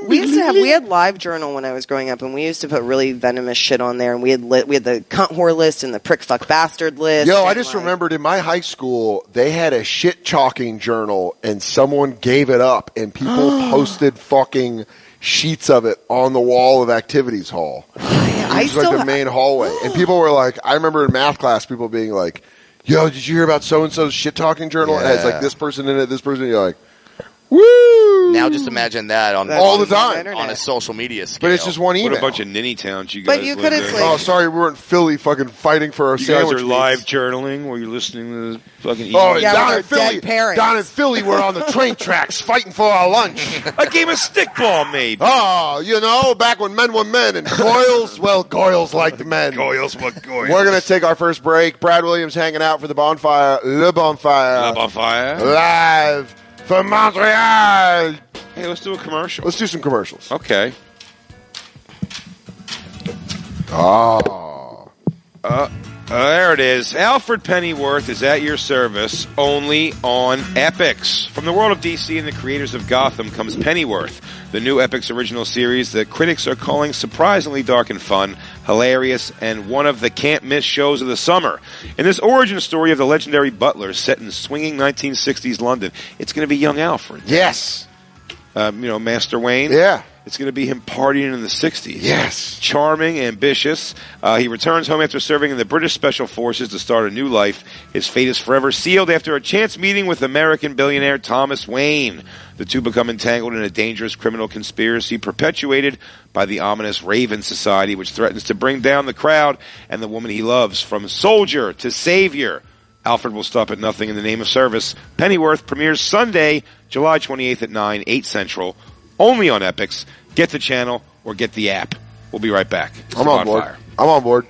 We had LiveJournal when I was growing up, and we used to put really venomous shit on there. And we had the cunt whore list and the prick fuck bastard list. Yo, I just remembered in my high school they had a shit chalking journal, and someone gave it up, and people posted fucking sheets of it on the wall of activities hall. It was the main hallway, and people were I remember in math class, people being like, yo, did you hear about so-and-so's shit-talking journal? Yeah. And it's this person in it, this person, you're like, Woo! Now just imagine that on all the time on a social media scale. But it's just one email. What a bunch of ninny towns you guys. But you live could in. have like, Oh, sorry, we were in Philly, fucking fighting for our You sandwich. guys are live journaling while you're listening to the fucking. Oh, emails. Yeah, down with in our Philly. dead parents. Down in Philly, we're on the train tracks fighting for our lunch. A game of stickball, maybe. Oh, you know, back when men were men and Goyles, well, Goyles liked men. Goyles, what Goyles? We're going to take our first break. Brad Williams hanging out for the Bonfire. Le Bonfire. La Bonfire. Live from Montreal. Hey, let's do a commercial. Let's do some commercials. Okay. Oh. There it is. Alfred Pennyworth is at your service only on Epix. From the world of DC and the creators of Gotham comes Pennyworth, the new Epix original series that critics are calling surprisingly dark and fun, hilarious, and one of the can't-miss shows of the summer. In this origin story of the legendary butler set in swinging 1960s London, it's going to be young Alfred. Yes. Master Wayne. Yeah. It's going to be him partying in the 60s. Yes. Charming, ambitious. He returns home after serving in the British Special Forces to start a new life. His fate is forever sealed after a chance meeting with American billionaire Thomas Wayne. The two become entangled in a dangerous criminal conspiracy perpetuated by the ominous Raven Society, which threatens to bring down the crowd and the woman he loves. From soldier to savior, Alfred will stop at nothing in the name of service. Pennyworth premieres Sunday, July 28th at 9, 8 Central, only on Epix. Get the channel or get the app. We'll be right back. I'm on board. I'm on board.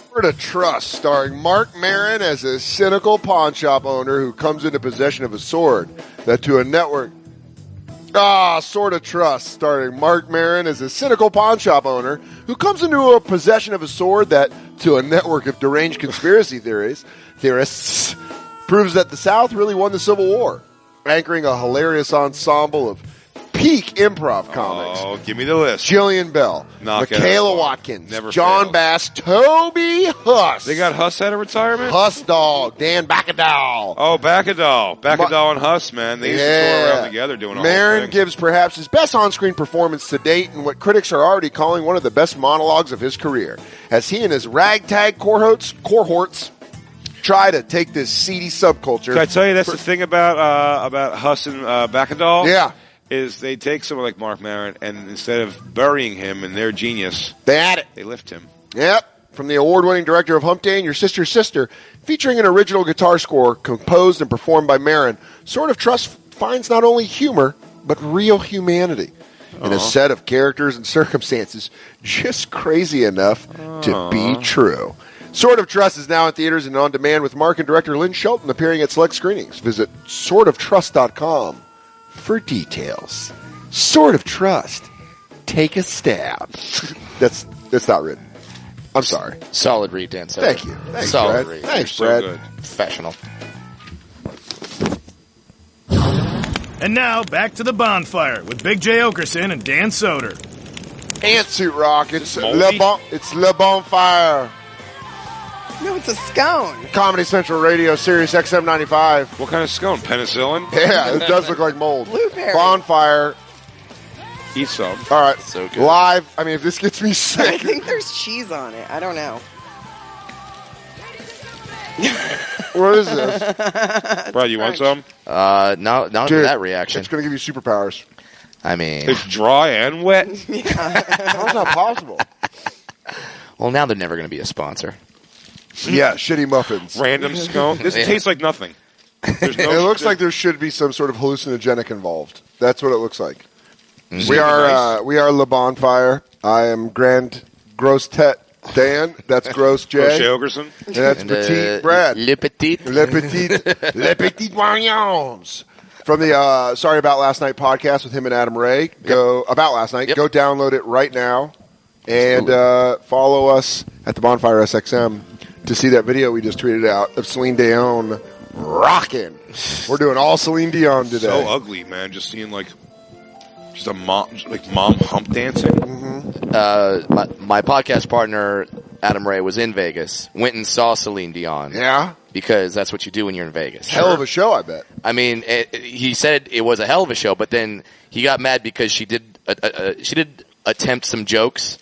Sword of Trust, starring Mark Maron as a cynical pawn shop owner who comes into possession of a sword that to a network... Sword of Trust, starring Mark Maron as a cynical pawn shop owner who comes into a possession of a sword that, to a network of deranged conspiracy theorists, proves that the South really won the Civil War, anchoring a hilarious ensemble of peak improv comics. Oh, give me the list. Jillian Bell, Knock it Michaela out. Watkins, Never John fails. Bass, Toby Huss. They got Huss out of retirement? Huss Dog, Dan Bacadal. Oh, Bacadal and Huss, man. They used to tour around together doing a whole Maron thing. gives perhaps his best on-screen performance to date in what critics are already calling one of the best monologues of his career, as he and his ragtag cohorts try to take this seedy subculture. Can I tell you that's the thing about Huss and Bacadal? Yeah. Is they take someone like Mark Maron and instead of burying him in their genius, They add it. they lift him. Yep. From the award-winning director of Hump Day and Your Sister's Sister, featuring an original guitar score composed and performed by Maron, Sword of Trust finds not only humor, but real humanity in a set of characters and circumstances just crazy enough to be true. Sword of Trust is now in theaters and on demand with Mark and director Lynn Shelton appearing at select screenings. Visit swordoftrust.com for details. Sword of Trust. Take a stab. That's not written. I'm sorry. Solid read, Dan. Thank you. Thanks, Solid Brad. read. Thanks, You're so Brad. good. Professional. And now, back to the bonfire with Big J. Okerson and Dan Soder. Pantsuit Rock. It's Moldy? Le Bonfire. no, it's a scone. Comedy Central Radio, Sirius XM 95. What kind of scone? Penicillin? Yeah, it does look like mold. Blueberry. Bonfire. Eat some. All right. So good. Live. I mean, if this gets me I sick. think there's cheese on it. I don't know. What is this? Brad, you want some? Not Dude, that reaction. It's going to give you superpowers. I mean, It's dry and wet. How's that possible? well, now they're never going to be a sponsor. Yeah, shitty muffins. Random scone. This Yeah. tastes like nothing. There's no, It looks like there should be some sort of hallucinogenic involved. That's what it looks like. Mm-hmm. We are Le Bonfire. I am Grand Gross Tet Dan. That's Gross Jay. Roche Ogerson. And that's And, Petite Brad. Le Petit. Le Petit Voyons. From the Sorry About Last Night podcast with him and Adam Ray. Go about last night. Yep. Go download it right now. And follow us at the Bonfire SXM to see that video we just tweeted out of Celine Dion rocking. We're doing all Celine Dion today. So ugly, man. Just seeing just a mom hump dancing. My podcast partner Adam Ray was in Vegas. Went and saw Celine Dion. Yeah. Because that's what you do when you're in Vegas. Hell of a show, I bet. I mean, he said it was a hell of a show, but then he got mad because she did attempt some jokes.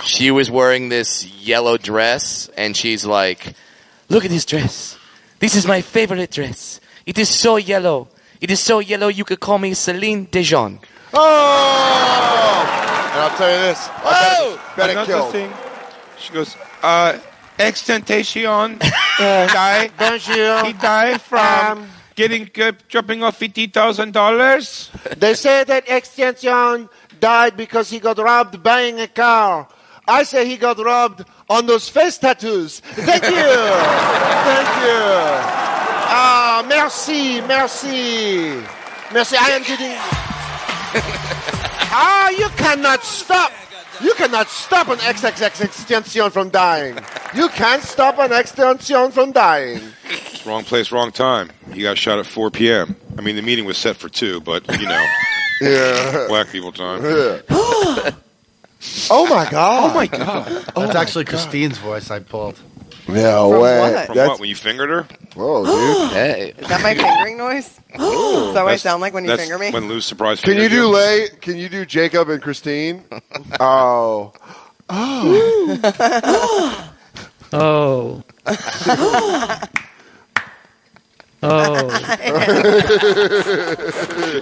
She was wearing this yellow dress, and she's like, "Look at this dress. This is my favorite dress. It is so yellow. It is so yellow you could call me Celine Dion." Oh! And I'll tell you this. Bet it killed. Thing, she goes, Extentation died. He died from dropping off $50,000. They say that Extension died because he got robbed buying a car. I say he got robbed on those face tattoos. Thank you. Thank you. Merci. I am getting... you cannot stop. You cannot stop an XXX Extension from dying. You can't stop an Extension from dying. Wrong place, wrong time. He got shot at 4 p.m. I mean, the meeting was set for 2, but, yeah. Black people time. Yeah. Oh, my God. Oh, my God. That's actually Christine's voice I pulled. No way. From what? When you fingered her? Whoa, dude. Hey. Is that my fingering noise? Is that what I sound like when you finger me? When Lou's surprised. Can you do Can you do Jacob and Christine? Oh.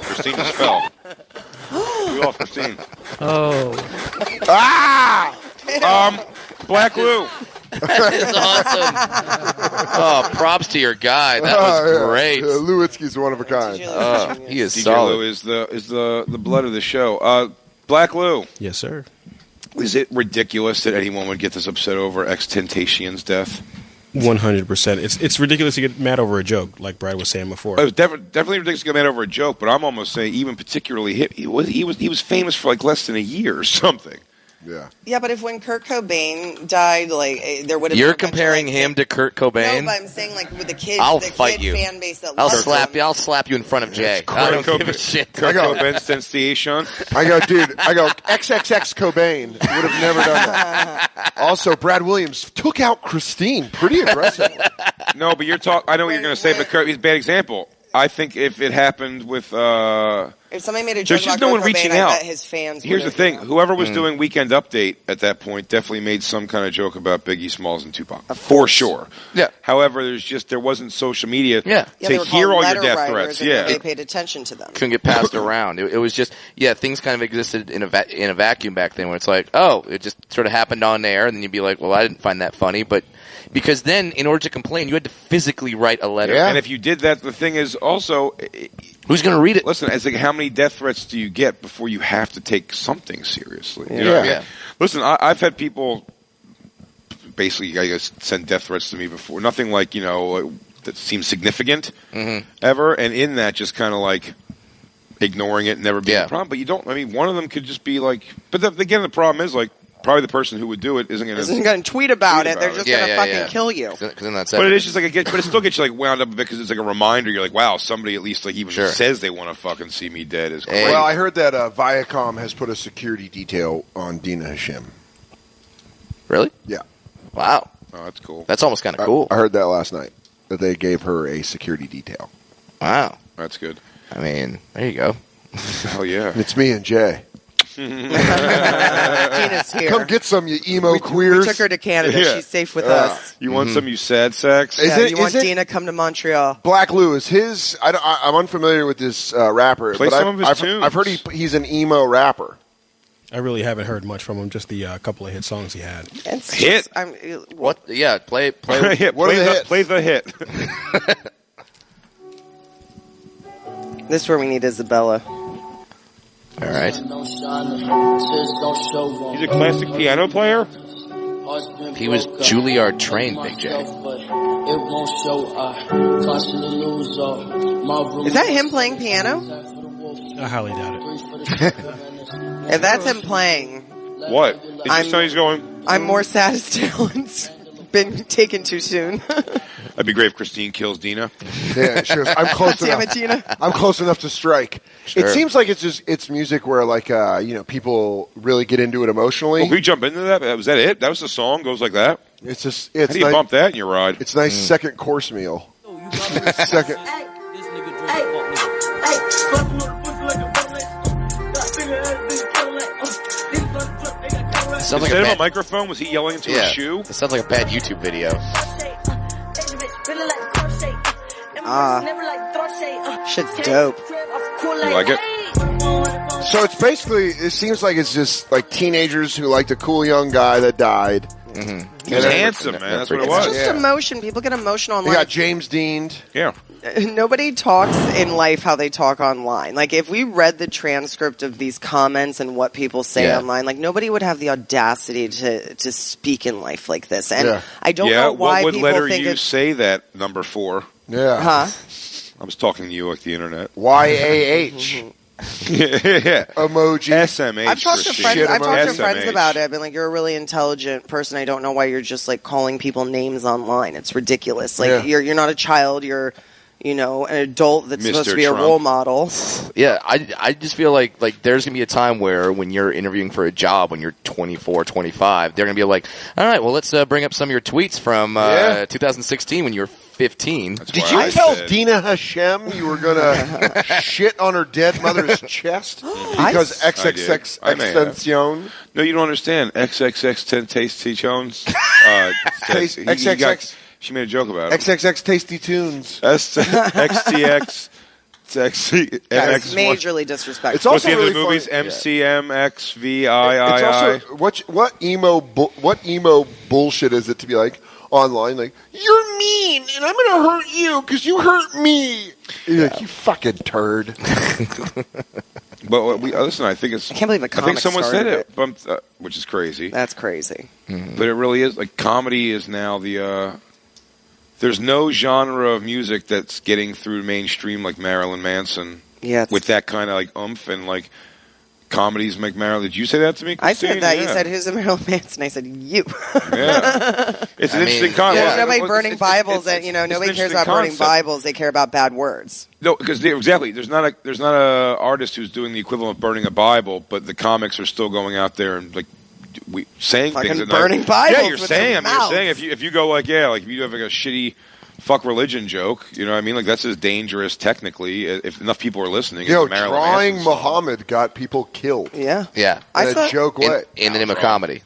Christine just fell. We lost Christine. Black Lou. That is awesome. Oh, props to your guy. That was great. Lewinsky's one of a kind. He is DJ solid. Lou is the blood of the show. Black Lou. Yes, sir. Is it ridiculous that anyone would get this upset over Extentacion's death? 100%. It's ridiculous to get mad over a joke, like Brad was saying before. It was definitely ridiculous to get mad over a joke, but I'm almost saying even particularly he was famous for like less than a year or something. Yeah. Yeah, but if when Kurt Cobain died, there would have. You're comparing him to Kurt Cobain? No, but I'm saying with the kids, I'll the fight kid you. fan base that I'll loves slap him. you. I'll slap you in front of Jay. I don't give a shit. Kurt Cobain's sensation. I go XXX Cobain. Would have never done that. Also, Brad Williams took out Christine pretty aggressively. No, but I know what you're going to say, but Kurt, he's a bad example. I think if it happened with... if somebody made a joke about no Kurt one reaching Cobain, out. I bet his fans Here's the would thing. Whoever was doing Weekend Update at that point definitely made some kind of joke about Biggie Smalls and Tupac. For sure. Yeah. However, there wasn't social media they to were hear called all your letter death writers, threats. and Yeah. they paid attention to them. Couldn't get passed around. It was just, things kind of existed in a vacuum back then where it's like, it just sort of happened on air, and then you'd be like, well, I didn't find that funny, but because then, in order to complain, you had to physically write a letter. Yeah. And if you did that, the thing is also... Who's going to read it? Listen, it's like how many death threats do you get before you have to take something seriously? Yeah. You know what I mean? Listen, I've had people basically, I guess, send death threats to me before. Nothing like, that seems significant ever. And in that, just kind of like ignoring it and never being a problem. But you don't, one of them could just be like, but again, the problem is like, probably the person who would do it isn't going to tweet about it. They're just going to fucking kill you. But it is just like but it still gets you like wound up a bit because it's like a reminder. You're like, wow, somebody at least like even says they want to fucking see me dead is great. Well, I heard that Viacom has put a security detail on Dina Hashim. Really? Yeah. Wow. Oh, that's cool. That's almost kind of cool. I heard that last night that they gave her a security detail. Wow. That's good. There you go. Oh yeah. It's me and Jay. Dina's here. Come get some, you emo queers. We took her to Canada. She's safe with us. You want some, you sad sacks? You want Dina come to Montreal. Black Lou is his. I'm unfamiliar with this rapper. Play some of his tunes. I've heard he's an emo rapper. I really haven't heard much from him. Just the couple of hit songs he had. Hit? What? Yeah, play. What are the hits? Play the hit. This is where we need Isabella. All right. He's a classic piano player? He was Juilliard trained, Big J. Is that him playing piano? I highly doubt it. If that's him playing... What? Is this how he's going? I'm more sad as talent's been taken too soon. That'd be great if Christine kills Dina. Yeah, sure. I'm close enough. Damn it, Dina. I'm close enough to strike. Sure. It seems like it's music where like people really get into it emotionally. Well, can we jump into that? Was that it? That was the song? Goes like that? It's just How do you bump that in your ride? It's nice second course meal. Second. Sounds like Instead a of bad a microphone, was he yelling into a shoe? It sounds like a bad YouTube video. Shit's dope. You like it? So it's basically, it seems like it's just like teenagers who like the cool young guy that died. He was handsome, man. That's what it was. It's just emotion. People get emotional He online. got James Deaned. Yeah. Nobody talks in life how they talk online. Like, if we read the transcript of these comments and what people say online, like, nobody would have the audacity to speak in life like this. And I don't know why what would people letter think you it's... say that, number 4? Yeah. Huh? I was talking to you like the internet. YAH. Yeah. Emoji. SMH. I've talked to friends. Shit, I've talked to friends SMH. about it. I've been like, "You're a really intelligent person. I don't know why you're just like calling people names online. It's ridiculous. Like you're not a child. You're, an adult that's supposed to be Trump. a role model." Yeah, I just feel like there's going to be a time where when you're interviewing for a job when you're 24, 25, they're going to be like, all right, well, let's bring up some of your tweets from 2016 when you were 15. Did you tell Dina Hashem you were going to shit on her dead mother's chest? Because XXX Extension? No, you don't understand. XXX Tasty Jones. XXX. She made a joke about it. XXX Tasty Tunes. XTX. Sexy. That's majorly disrespectful. It's also What's the end really of the movies? funny. MCMXVIII. It's also what emo bullshit is it to be like online? Like, you're mean, and I'm going to hurt you because you hurt me. You're like, you fucking turd. But listen, I think it's. I can't believe a comic someone said started it, which is crazy. That's crazy. But it really is. Like, comedy is now the. There's no genre of music that's getting through mainstream like Marilyn Manson. Yeah. With that kind of like oomph and like comedies make Marilyn. Did you say that to me, Christine? I said that. Yeah. You said, "Who's a Marilyn Manson?" I said, "You." Yeah. It's an interesting concept. There's nobody burning Bibles, and nobody cares about burning Bibles. They care about bad words. No, because exactly. There's not a artist who's doing the equivalent of burning a Bible, but the comics are still going out there and like saying fucking things. Burning Bibles. Yeah, you're saying. You're saying if you go like if you have like a shitty fuck religion joke, you know what I mean? Like that's as dangerous technically if enough people are listening. Yo, as the Marilyn drawing Manson song. Muhammad got people killed. Yeah. Yeah. In a joke way. In the name of comedy.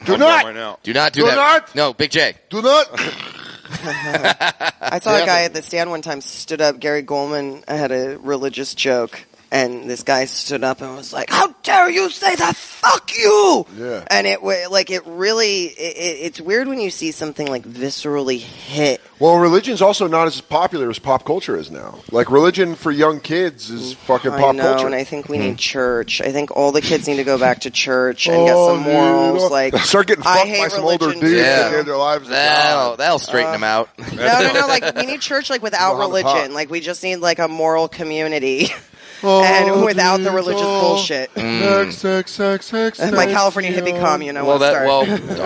Do not do that. not. No, Big J. Do not. I saw a guy at the stand one time stood up. Gary Goldman had a religious joke, and this guy stood up and was like, "How dare you say that? Fuck you!" Yeah. And it's weird when you see something like viscerally hit. Well, religion's also not as popular as pop culture is now. Like, religion for young kids is fucking pop I know, culture. and I think we need church. I think all the kids need to go back to church and get some morals. Like, start getting I fucked hate by some older religion, dudes too. at the end of their lives. That'll straighten them out. No. Like, we need church like without Muhammad religion. Haq. Like, we just need like a moral community. And without the religious bullshit. My California hippie commune, I want to start.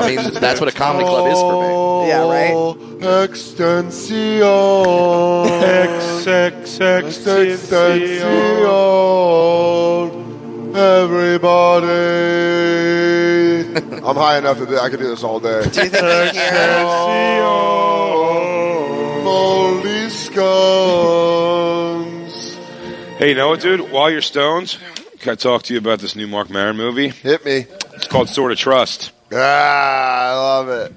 I mean, that's what a comedy club is for me. Yeah, right? Extension. Everybody. I'm high enough that I could do this all day. Do you think they hear? Moldy scones. Hey, you know what, dude? While you're stoned, can I talk to you about this new Mark Maron movie? Hit me. It's called Sort of Trust. I love it.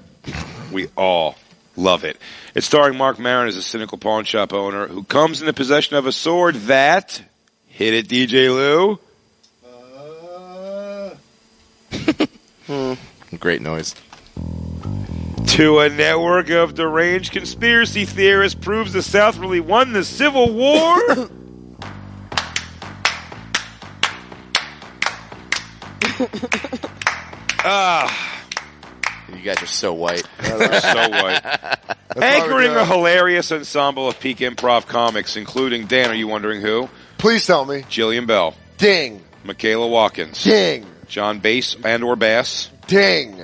We all love it. It's starring Mark Maron as a cynical pawn shop owner who comes into possession of a sword that... Hit it, DJ Lou. Great noise. To a network of deranged conspiracy theorists proves the South really won the Civil War. You guys are so white. So white. Anchoring a hilarious ensemble of peak improv comics, including, Dan, are you wondering who? Please tell me. Jillian Bell. Ding. Michaela Watkins. Ding. John Bass and or Bass. Ding.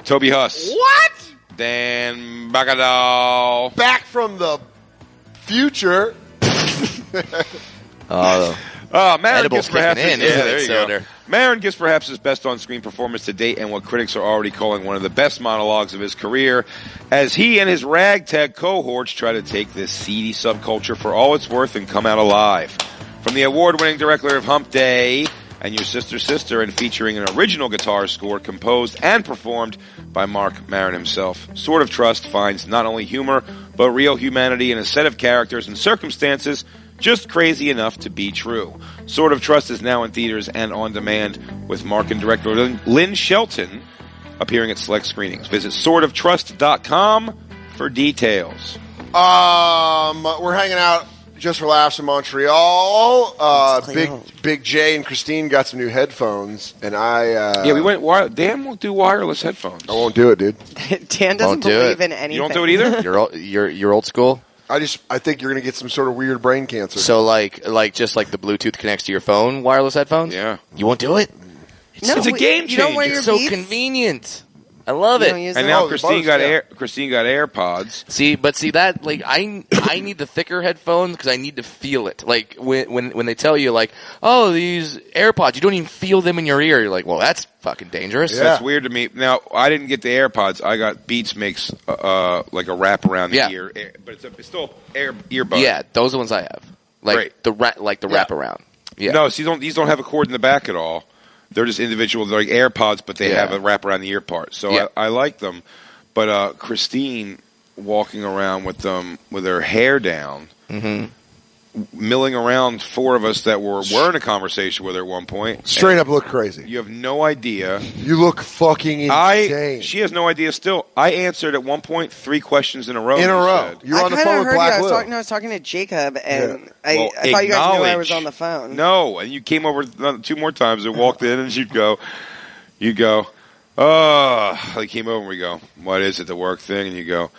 Toby Huss. What? Dan Bagadal. Back from the future. Maron Edibles gets perhaps kicking in, his, isn't there it, you go. Soder? Maron gets perhaps his best on-screen performance to date and what critics are already calling one of the best monologues of his career as he and his ragtag cohorts try to take this seedy subculture for all it's worth and come out alive. From the award-winning director of Hump Day and Your Sister's Sister, and featuring an original guitar score composed and performed by Mark Maron himself. Sword of Trust finds not only humor, but real humanity in a set of characters and circumstances just crazy enough to be true. Sword of Trust is now in theaters and on demand, with Mark and director Lynn Shelton appearing at select screenings. Visit swordoftrust.com for details. We're hanging out just for laughs in Montreal. Big J and Christine got some new headphones, and we went. Dan won't do wireless headphones. I won't do it, dude. Dan doesn't believe in anything. You don't do it either. You're old school. I think you're gonna get some sort of weird brain cancer. So just like the Bluetooth connects to your phone, wireless headphones. Yeah, you won't do it. It's a game changer. You don't wear your It's so Beats? convenient. I love it. And now Christine got AirPods. See that like I need the thicker headphones because I need to feel it. Like when they tell you like, oh, these AirPods, you don't even feel them in your ear. You're like, well, that's fucking dangerous. Yeah. That's weird to me. Now I didn't get the AirPods. I got Beats makes like a wrap around the ear, but it's still earbud. Yeah, those are the ones I have. Like Great. the wrap around. Yeah. No, see, these don't have a cord in the back at all. They're just individual. They're like AirPods, but they have a wrap around the ear part. So I like them. But Christine walking around with them with her hair down, milling around four of us that were in a conversation with her at one point. Straight up look crazy. You have no idea. You look fucking insane. She has no idea still. I answered at one point 3 questions in a row. You're on the phone with Black Will. I was talking to Jacob, and I thought you guys knew I was on the phone. No, and you came over 2 more times and walked in, and you'd go, oh, they came over and we go, what is it, the work thing? And you go,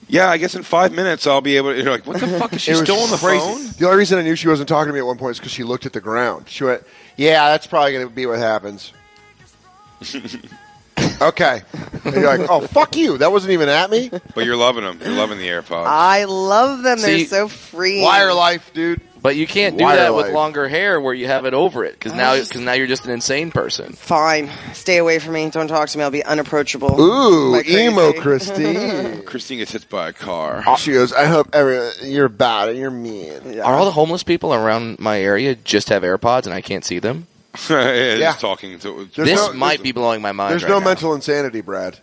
yeah, I guess in 5 minutes I'll be able to. You're like, what the fuck is she still on the phone? The only reason I knew she wasn't talking to me at one point is because she looked at the ground. She went, yeah, that's probably going to be what happens. Okay. And you're like, oh, fuck you. That wasn't even at me. But you're loving them. You're loving the AirPods. I love them. They're so free. Wire life, dude. But you can't do that with longer hair where you have it over it because now you're just an insane person. Fine, stay away from me. Don't talk to me. I'll be unapproachable. Ooh, emo Christine. Christine gets hit by a car. She goes, I hope you're bad and you're mean. Yeah. Are all the homeless people around my area just have AirPods and I can't see them? Just talking to. This might be blowing my mind. There's no mental insanity, Brad.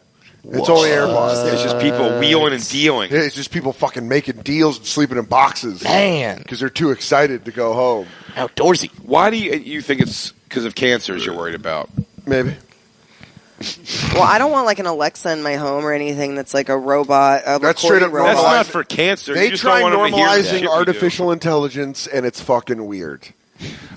It's only AirPods. It's just people wheeling and dealing. It's just people fucking making deals and sleeping in boxes. Man. Because they're too excited to go home. Outdoorsy. Why do you think it's because of cancers you're worried about? Maybe. Well, I don't want like an Alexa in my home or anything that's like a robot. That's straight up robot. That's not for cancer. They you just try don't want normalizing artificial intelligence, and it's fucking weird.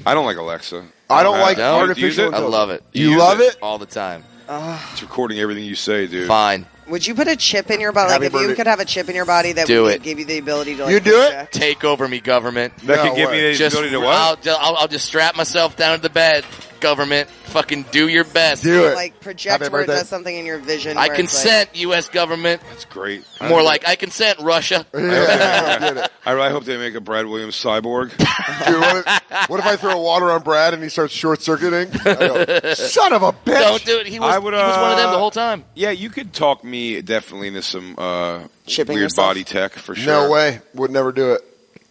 I don't like Alexa. I don't like artificial intelligence. I love it. You love it? All the time. It's recording everything you say, dude. Fine. Would you put a chip in your body? Like if you could have a chip in your body that would give you the ability to like, you do it? Take over me, government. That could give me the ability to what? I'll just strap myself down to the bed. Government, fucking do your best. Do it. Like project where it does something in your vision. I consent, U.S. government. That's great. More like I consent, Russia. Yeah, I really hope they make a Brad Williams cyborg. Dude, what if I throw water on Brad and he starts short-circuiting? I go, son of a bitch! Don't do it. He was one of them the whole time. Yeah, you could talk me definitely into some Chipping weird yourself? body tech for sure. No way. Would never do it.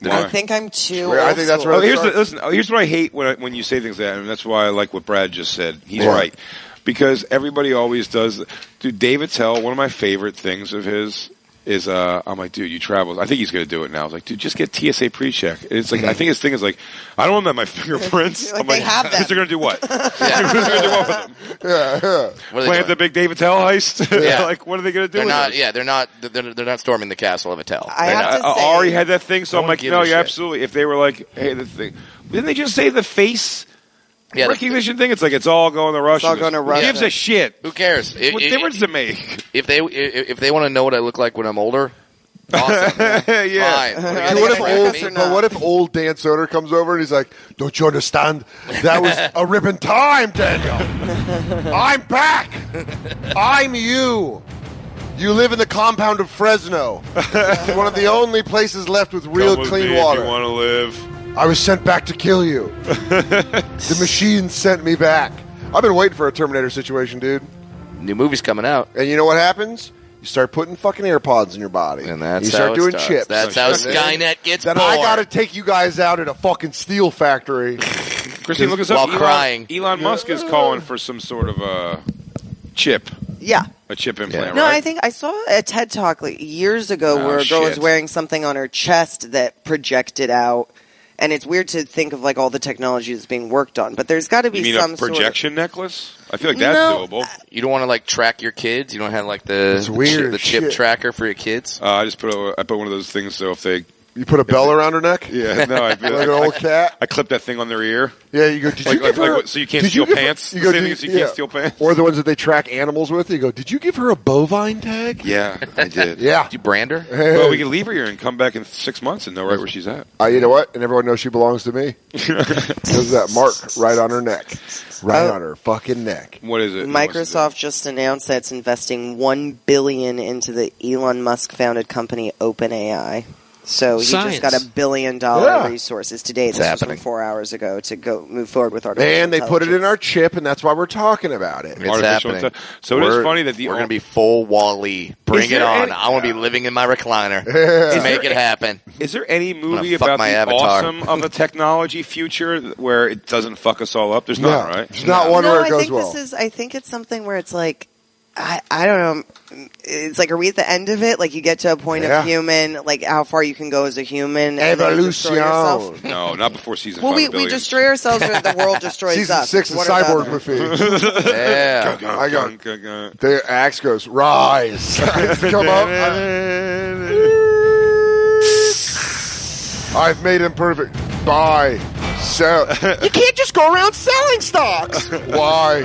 I think I'm too. I think that's where here's what I hate when you say things like that, and that's why I like what Brad just said. He's right. Because everybody always does. Dude, David Tell, one of my favorite things of his is, I'm like, dude, you travel. I think he's going to do it now. I was like, dude, just get TSA pre-check. It's like, I think his thing is like, I don't want them at my fingerprints. Like I'm like, they have them. they're going to do what? Who's going to do what with them? Yeah. Plant the big David Tell heist? Yeah. Like, what are they going to do with them? They're not storming the castle of Attell. I have to say, already had that thing, so I'm like, no, shit. you're absolutely. If they were like, hey, the thing. Didn't they just say the face recognition thing? It's like, it's all going to Russia. It's all going to Russia. Who gives a shit? Who cares? What difference does it make? If they want to know what I look like when I'm older, awesome. Yeah. Fine. What if old Dan Soder comes over and he's like, don't you understand? That was a ripping time, Daniel. I'm back. I'm you. You live in the compound of Fresno. It's one of the only places left with real clean water. If you want to live. I was sent back to kill you. The machine sent me back. I've been waiting for a Terminator situation, dude. New movie's coming out. And you know what happens? You start putting fucking AirPods in your body. And that's you start how it doing starts. chips. That's how Skynet gets Then born. I got to take you guys out at a fucking steel factory Christine, look us up. While crying. Elon Musk is calling for some sort of a chip. Yeah. A chip implant, No, right? I think I saw a TED Talk years ago where a girl was wearing something on her chest that projected out. And it's weird to think of all the technology that's being worked on, but there's got to be some a projection necklace? I feel like that's doable. You don't want to track your kids. You don't have the chip tracker for your kids. I put one of those things so if they. You put a bell around her neck? Yeah, no, like an old cat. I clip that thing on their ear. Yeah, you go. Did you give her? So you can't steal pants. You can't steal pants. Or the ones that they track animals with. You go. Did you give her a bovine tag? Yeah, I did. Yeah. Did you brand her? Hey. Well, we can leave her here and come back in 6 months and know right where she's at. You know what? And everyone knows she belongs to me. There's that mark right on her neck, right on her fucking neck. What is it? Microsoft just announced that it's investing $1 billion into the Elon Musk founded company OpenAI. So he just got $1 billion resources today. This was from 4 hours ago to go move forward with artificial And they put it in intelligence. our chip, and that's why we're talking about it. It's happening. So it is funny that we're going to be full Wall-E. Bring it on. I want to be living in my recliner to make it happen. Is there any movie about the awesome of a technology future where it doesn't fuck us all up? There's not, right? There's not one where it goes well. I think it's something where it's I don't know. It's are we at the end of it? You get to a point of human, how far you can go as a human. And then you destroy yourself? No, not before season 5. Well, we destroy ourselves or the world destroys Season us. 6 is cyborg movie. Yeah. I got the axe goes, rise. Come up. I've made him perfect. Buy. Sell. You can't just go around selling stocks. Why?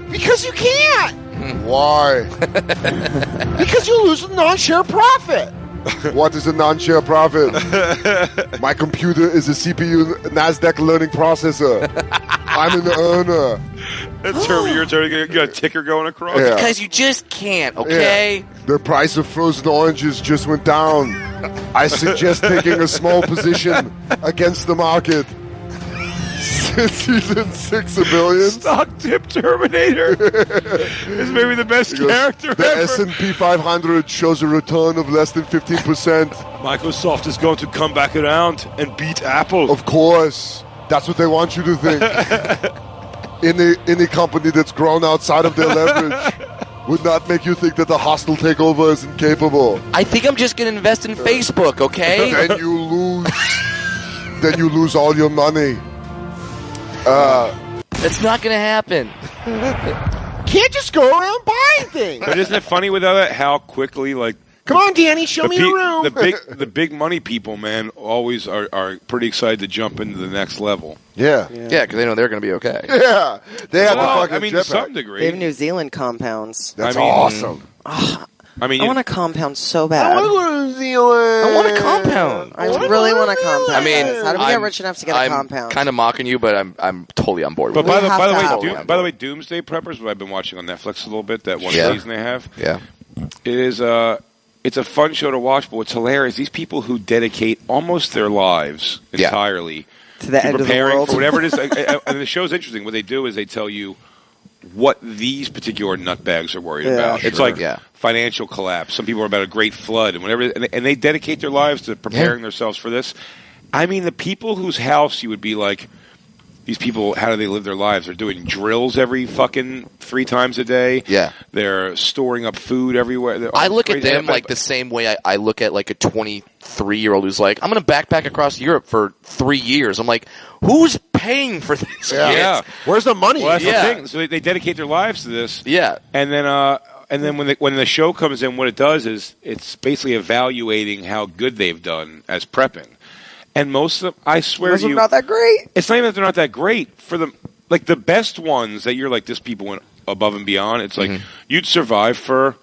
Because you can't. Why? Because you lose a non-share profit. What is a non-share profit? My computer is a CPU NASDAQ learning processor. I'm an earner. You're you got a ticker going across. Yeah. Because you just can't, okay? Yeah. The price of frozen oranges just went down. I suggest taking a small position against the market. Season 6 $1 billion. Stock tip Terminator is maybe the best character The ever. S&P 500 shows a return of less than 15%. Microsoft is going to come back around and beat Apple. Of course. That's what they want you to think. Any company that's grown outside of their leverage would not make you think that the hostile takeover is incapable. I think I'm just going to invest in Facebook, okay? Then you lose. Then you lose all your money. That's not going to happen. Can't just go around buying things. But isn't it funny with that how quickly Come on, Danny, show me your room. The big money people, man, always are pretty excited to jump into the next level. Yeah. Yeah, because they know they're going to be okay. Yeah. They have the fucking I mean, to some degree. They have New Zealand compounds. That's awesome. I mean, I want a compound so bad. I want to go to New Zealand. I want a compound. I really want a compound. I mean, how do we get rich enough to get a compound? I'm kind of mocking you, but I'm totally on board with But it. by the way, Doomsday Preppers, what I've been watching on Netflix a little bit, that one season they have. Yeah. It is it's a fun show to watch, but what's hilarious, these people who dedicate almost their lives entirely to the end of the world. for whatever it is. And the show's interesting. What they do is they tell you what these particular nutbags are worried about. Sure. It's like financial collapse. Some people are about a great flood and whatever, and they dedicate their lives to preparing themselves for this. I mean, the people whose house you would be like, these people, how do they live their lives? They're doing drills every fucking 3 times a day. Yeah. They're storing up food everywhere. I look at them like the same way I look at like a 23-year-old who's like, I'm going to backpack across Europe for 3 years. I'm like, who's paying for this? Yeah. Where's the money? Well, that's the thing. So they dedicate their lives to this. Yeah. And then when the show comes in, what it does is it's basically evaluating how good they've done as prepping. And most of them, I swear to you, not that great. It's not even that they're not that great. For the the best ones that you're like, this people went above and beyond. It's like you'd survive for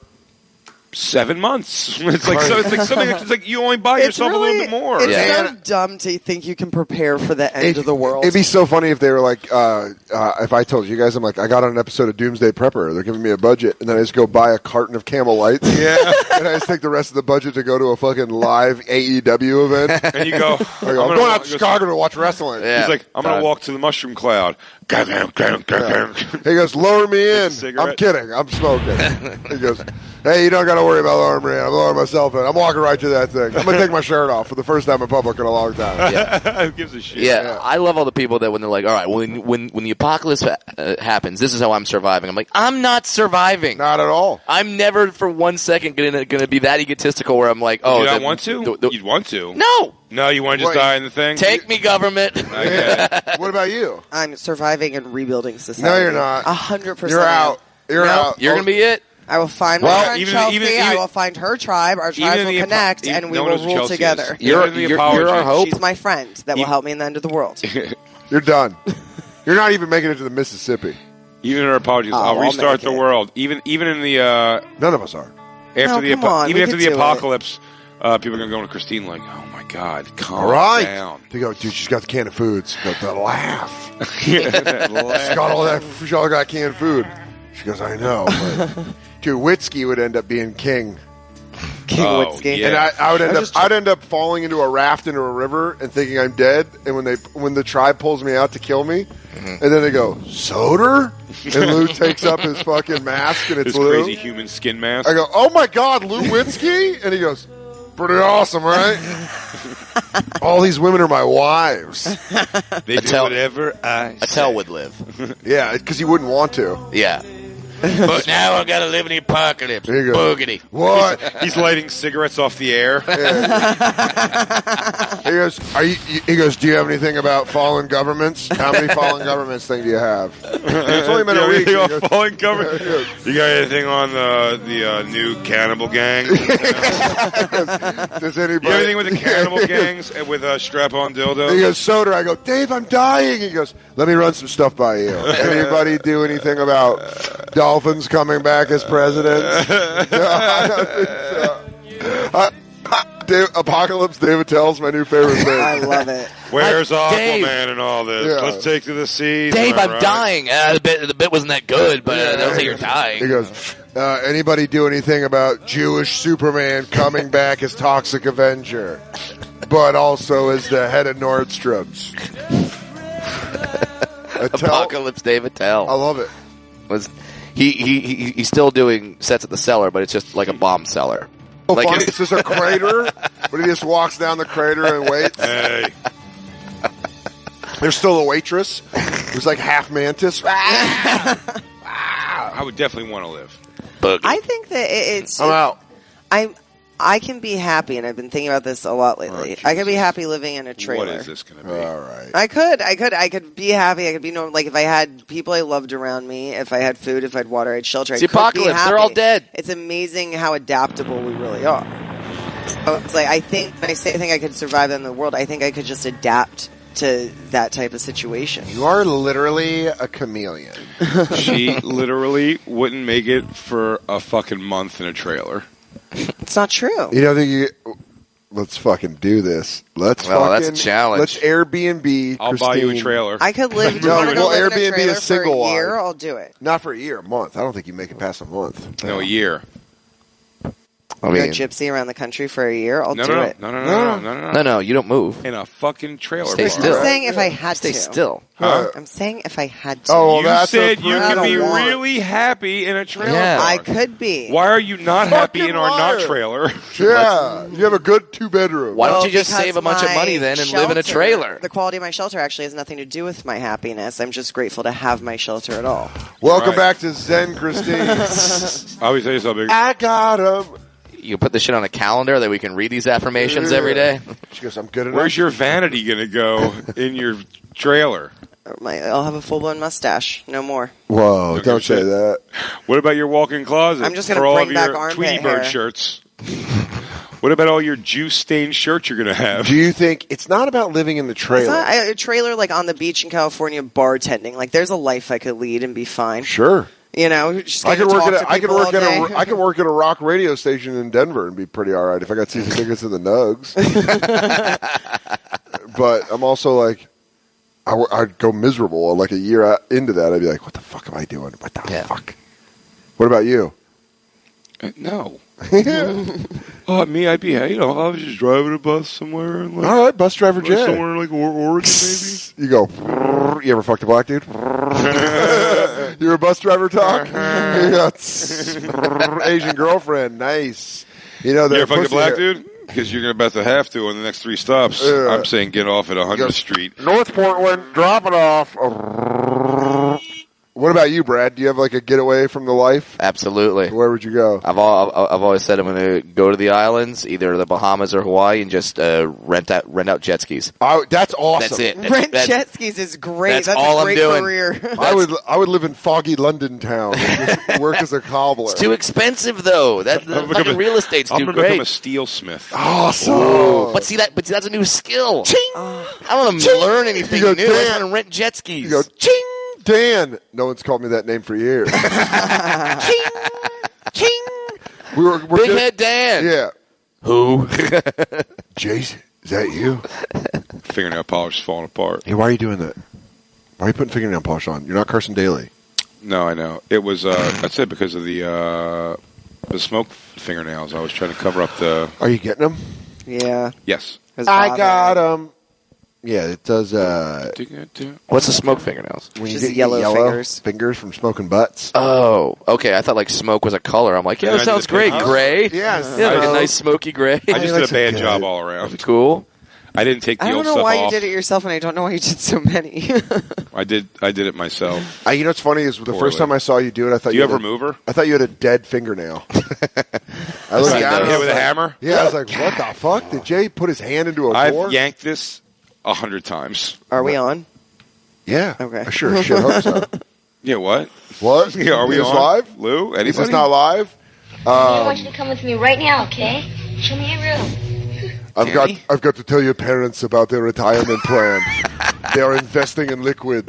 7 months. It's like something. It's like you only buy yourself a little bit more. It's so dumb to think you can prepare for the end of the world. It'd be so funny if they were like, if I told you guys, I'm like, I got on an episode of Doomsday Prepper. They're giving me a budget, and then I just go buy a carton of Camel Lights. Yeah, and I just take the rest of the budget to go to a fucking live AEW event. And you go, I'm going out to Chicago to watch wrestling. Yeah. He's like, I'm going to walk to the Mushroom Cloud. He goes, lower me in. I'm kidding. I'm smoking. He goes, hey, you don't got to worry about lowering me in. I'm lowering myself in. I'm walking right to that thing. I'm going to take my shirt off for the first time in public in a long time. Yeah. Who gives a shit? Yeah, I love all the people that when they're like, all right, when the apocalypse happens, this is how I'm surviving. I'm like, I'm not surviving. Not at all. I'm never for 1 second gonna be that egotistical where I'm like, oh, you don't want to? You'd want to. No, you want to just die in the thing? Take me, government. What about you? I'm surviving and rebuilding society. No, you're not. 100%. You're out. You're out. You're gonna be it. I will find my friend Chelsea. I will find her tribe. Our tribes will connect, and we will rule together. You're our hope. She's my friend that will help me in the end of the world. You're done. You're not even making it to the Mississippi. Even our apologies. I'll restart the world. Even in the none of us are. After the apocalypse, people are gonna go to Christine like, oh my God, calm down. They go, dude, she's got the can of foods. The laugh. She's got all that. She all got canned food. She goes, I know. But dude, Witzke would end up being king. King Witzke. Yeah. And I'd end up falling into a raft into a river and thinking I'm dead. And when the tribe pulls me out to kill me, and then they go, Soder? And Lou takes up his fucking mask and it's his Lou. crazy human skin mask. I go, oh my God, Lou Witzke? And he goes, pretty awesome, right? All these women are my wives. They do whatever I say. Attell would live. Yeah, because he wouldn't want to. Yeah. But now I gotta live in the apocalypse. There you go. Boogity. What? He's lighting cigarettes off the air. He goes, he goes, do you have anything about fallen governments? How many fallen governments thing do you have? It's only been a week. You got fallen government? You got anything on the new cannibal gang? Does anybody? You have anything with the cannibal gangs and with strap-on dildos? He goes, Soder. I go, Dave, I'm dying. He goes, let me run some stuff by you. Anybody do anything about Dolphins coming back as presidents? No, I don't think so. Apocalypse David Tell's my new favorite thing. I love it. Where's Dave. Aquaman and all this? Yeah. Let's take to the sea. Dave, I'm dying. The bit wasn't that good, but don't say you're dying. He goes, anybody do anything about Jewish Superman coming back as Toxic Avenger, but also as the head of Nordstrom's? Apocalypse David Attell. I love it. He's still doing sets at the cellar, but it's just like a bomb cellar. Oh, Like funny. It's just a crater, but he just walks down the crater and waits. Hey. There's still a waitress who's like half mantis. I would definitely want to live. I think that it's. I'm out. I can be happy, and I've been thinking about this a lot lately. I could be happy living in a trailer. What is this going to be? All right. I could be happy. I could be like if I had people I loved around me, if I had food, if I had water, I had shelter. It's the apocalypse. They're all dead. It's amazing how adaptable we really are. So it's like I think when I say I think I could survive in the world, I think I could just adapt to that type of situation. You are literally a chameleon. She literally wouldn't make it for a fucking month in a trailer. It's not true. You don't think you... Let's fucking do this. That's a challenge. Let's Airbnb. I'll buy you a trailer. I could live. No, live Airbnb in a trailer is single for a year. wide. I'll do it. Not for a year, a month. I don't think you make it past a month. No, a year. I mean, go gypsy around the country for a year. I'll do it. No, you don't move. In a fucking trailer. Stay still. I'm saying if I had Stay to. still. Huh? I'm saying if I had to. Oh, you said you could be really happy in a trailer. Yeah. I could be. Why are you not happy Fucking in our liar. not trailer? Yeah, you have a good 2-bedroom. Why don't you just Because save a bunch of my money then and live in a shelter- trailer? The quality of my shelter actually has nothing to do with my happiness. I'm just grateful to have my shelter at all. Welcome Right. back to Zen Christine. I always tell you something. I got him. You put this shit on a calendar that we can read these affirmations every day. She goes, I'm good enough. Where's your vanity going to go in your trailer? I'll have a full-blown mustache. No more. Whoa, Okay, don't say shit. that. What about your walk-in closet? I'm just gonna for all bring of back your armpit Tweety Bird hair. shirts? What about all your juice-stained shirts you're going to have? Do you think it's not about living in the It's trailer? not a trailer like on the beach in California bartending. Like there's a life I could lead and be fine. Sure. You know, just I could talk work to at I could people work all at day. I could work at a rock radio station in Denver and be pretty all right if I got season tickets to the Nugs. But I'm also like, I'd go miserable. Like a year into that, I'd be like, "What the fuck am I doing? What the fuck?" What about you? No. Oh, me, I'd be, I was just driving a bus somewhere. And like, All right, bus driver Jay. Somewhere like Oregon, maybe. You go. You ever fucked a black dude? You're a bus driver talk? Asian girlfriend. Nice. You know, you're fucking black dude? Because you're going to bet to have to on the next 3 stops. I'm saying get off at 100th Street. North Portland, drop it off. What about you, Brad? Do you have like a getaway from the life? Absolutely. Where would you go? I've always said I'm going to go to the islands, either the Bahamas or Hawaii, and just rent out jet skis. That's awesome. That's it. Rent jet skis is great. That's all a great I'm doing. career. I would live in foggy London town and just work as a cobbler. It's too expensive though. That the fucking real estate's too great. I'm going to become a steelsmith. Awesome. Ooh. But that's a new skill. Ching. I don't want to learn anything new. I just want to rent jet skis. You go, ching, Dan. No one's called me that name for years. Ching, ching. We're Big Head Dan. Yeah. Who? Jason, is that you? Fingernail polish is falling apart. Hey, why are you doing that? Why are you putting fingernail polish on? You're not Carson Daly. No, I know. It was, that's it, because of the smoke fingernails. I was trying to cover up the... Are you getting them? Yeah. Yes. I got them. Yeah, it does. What's the smoke fingernails? When you Just get yellow fingers from smoking butts. Oh, okay. I thought like smoke was a color. I'm like, yeah, that sounds great. Gray. Yeah, like a nice smoky gray. I just did a bad job all around. Cool. I didn't take the I old don't know stuff why off. you did it yourself, and I don't know why you did so many. I did it myself. You know what's funny is the first time I saw you do it, I thought do you have a remover? I thought you had a dead fingernail. I looked at it with a hammer. Yeah, I was like, what the fuck? Did Jay put his hand into a door? I've yanked this 100 times. Are we on? Yeah. Okay. I sure shit hope so. Yeah, what? What? Yeah, are we on? Live? Lou? Anybody? Is this not live? I want you to come with me right now, okay? Show me your room. I've got to tell your parents about their retirement plan. They are investing in liquid.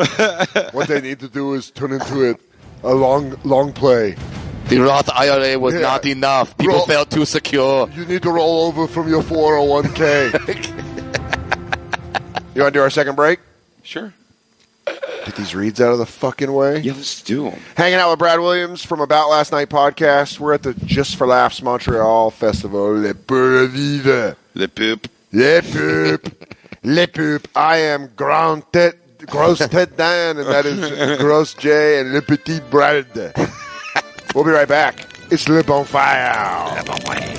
What they need to do is turn into it a long play. The Roth IRA was not enough. People felt too secure. You need to roll over from your 401k. You want to do our second break? Sure. Get these reads out of the fucking way. Yeah, let's do them. Hanging out with Brad Williams from About Last Night podcast. We're at the Just for Laughs Montreal Festival. Le Pure Vivre. Le Poop. Le Poop. Le Poop. I am Gross Ted Dan, and that is Gross J and Le Petit Brad. We'll be right back. It's Le Bonfire. Le Bonfire.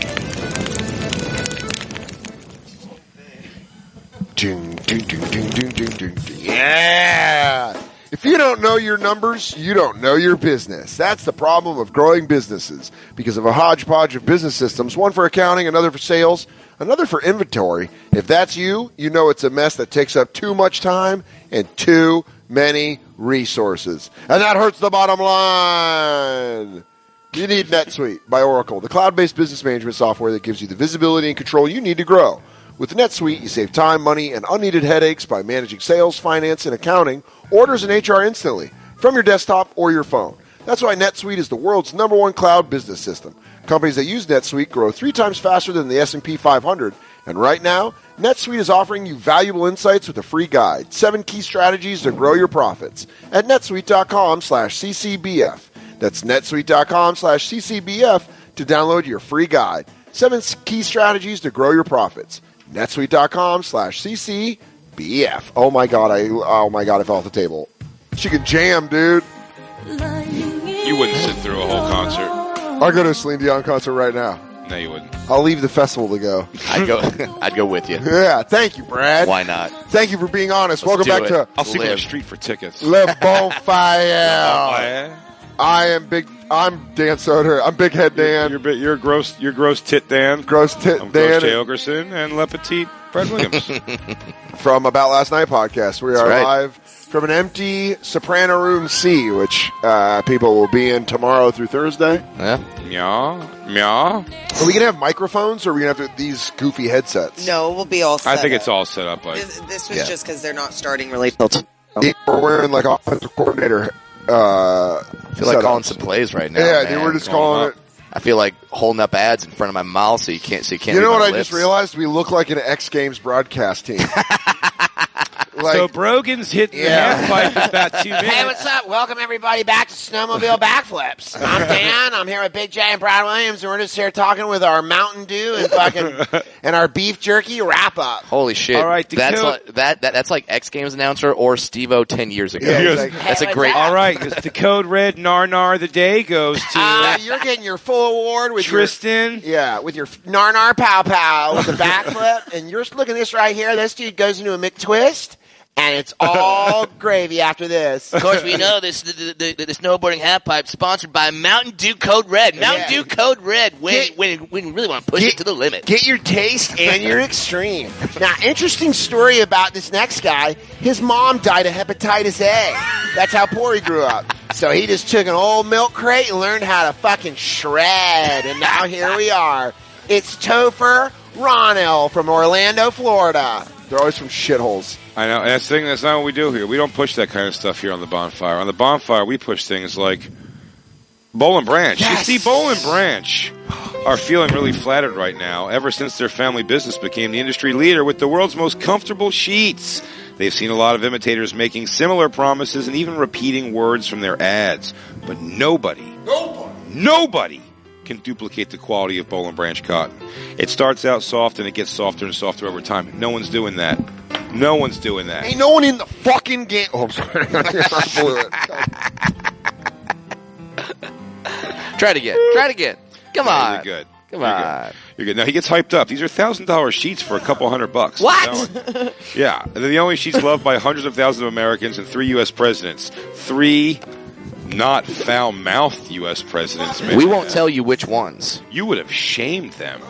Yeah. If you don't know your numbers, you don't know your business. That's the problem of growing businesses. Because of a hodgepodge of business systems, one for accounting, another for sales, another for inventory. If that's you, you know it's a mess that takes up too much time and too many resources. And that hurts the bottom line. You need NetSuite by Oracle, the cloud-based business management software that gives you the visibility and control you need to grow. With NetSuite, you save time, money, and unneeded headaches by managing sales, finance, and accounting, orders, and HR instantly from your desktop or your phone. That's why NetSuite is the world's #1 cloud business system. Companies that use NetSuite grow 3 times faster than the S&P 500. And right now, NetSuite is offering you valuable insights with a free guide, 7 key strategies to grow your profits at netsuite.com/ccbf. That's netsuite.com/ccbf to download your free guide, 7 key strategies to grow your profits. netsuite.com/ccbf. Oh my god, I fell off the table. Chicken jam, dude. You wouldn't sit through a whole concert. I'll go to a Celine Dion concert right now. No, you wouldn't. I'll leave the festival to go. I'd go with you. Yeah, thank you, Brad. Why not? Thank you for being honest. Welcome back to I'll sleep on the street for tickets. Le Bonfire. I'm Dan Soder. I'm Big Head Dan. You're gross tit Dan. Gross tit I'm Dan. Gross Jay Ogerson and Le Petit Brad Williams. From About Last Night podcast. We are live from an empty Soprano Room C, which people will be in tomorrow through Thursday. Yeah. Meow. Are we going to have microphones, or are we going to have these goofy headsets? No, we'll be all set I think up. it's all set up. Like This was just because they're not starting really till We're wearing like offensive coordinator I feel like calling some plays right now. Yeah, man. dude, we're just calling it. I feel like holding up ads in front of my mouth so you can't You know read what my I lips. just realized? We look like an X Games broadcast team. So Brogan's hit the half pipe in about 2 minutes. Hey, what's up? Welcome everybody back to Snowmobile Backflips. I'm Dan. I'm here with Big J and Brad Williams, and we're just here talking with our Mountain Dew and our beef jerky wrap up. Holy shit! All right, that's like X Games announcer or Steve-O 10 years ago. That's a great. All right, the code red Nar of the day goes to. You're getting your full award with Tristan. With your Nar Pow Pow with the backflip, and you're looking at this right here. This dude goes into a McTwist. And it's all gravy after this. Of course, we know this. The snowboarding half pipe sponsored by Mountain Dew Code Red. Mountain Dew Code Red. When you really want to push it to the limit. Get your taste and your extreme. Now, interesting story about this next guy. His mom died of hepatitis A. That's how poor he grew up. So he just took an old milk crate and learned how to fucking shred. And now here we are. It's Topher Ronell from Orlando, Florida. They're always from shitholes. I know, and that's not what we do here. We don't push that kind of stuff here on the Bonfire. On the Bonfire, we push things like Boll and Branch. Yes. You see, Boll and Branch are feeling really flattered right now ever since their family business became the industry leader with the world's most comfortable sheets. They've seen a lot of imitators making similar promises and even repeating words from their ads. But nobody can duplicate the quality of Boll and Branch cotton. It starts out soft and it gets softer and softer over time. No one's doing that. No one's doing that. Ain't no one in the fucking game. Oh, I'm sorry. I blew it. Try it again. Come on. You're good. Come on. You're good. Now, he gets hyped up. These are $1,000 sheets for a couple $100. What? Yeah. They're the only sheets loved by hundreds of thousands of Americans and 3 U.S. presidents. 3 not foul-mouthed U.S. presidents. We won't tell you which ones. You would have shamed them.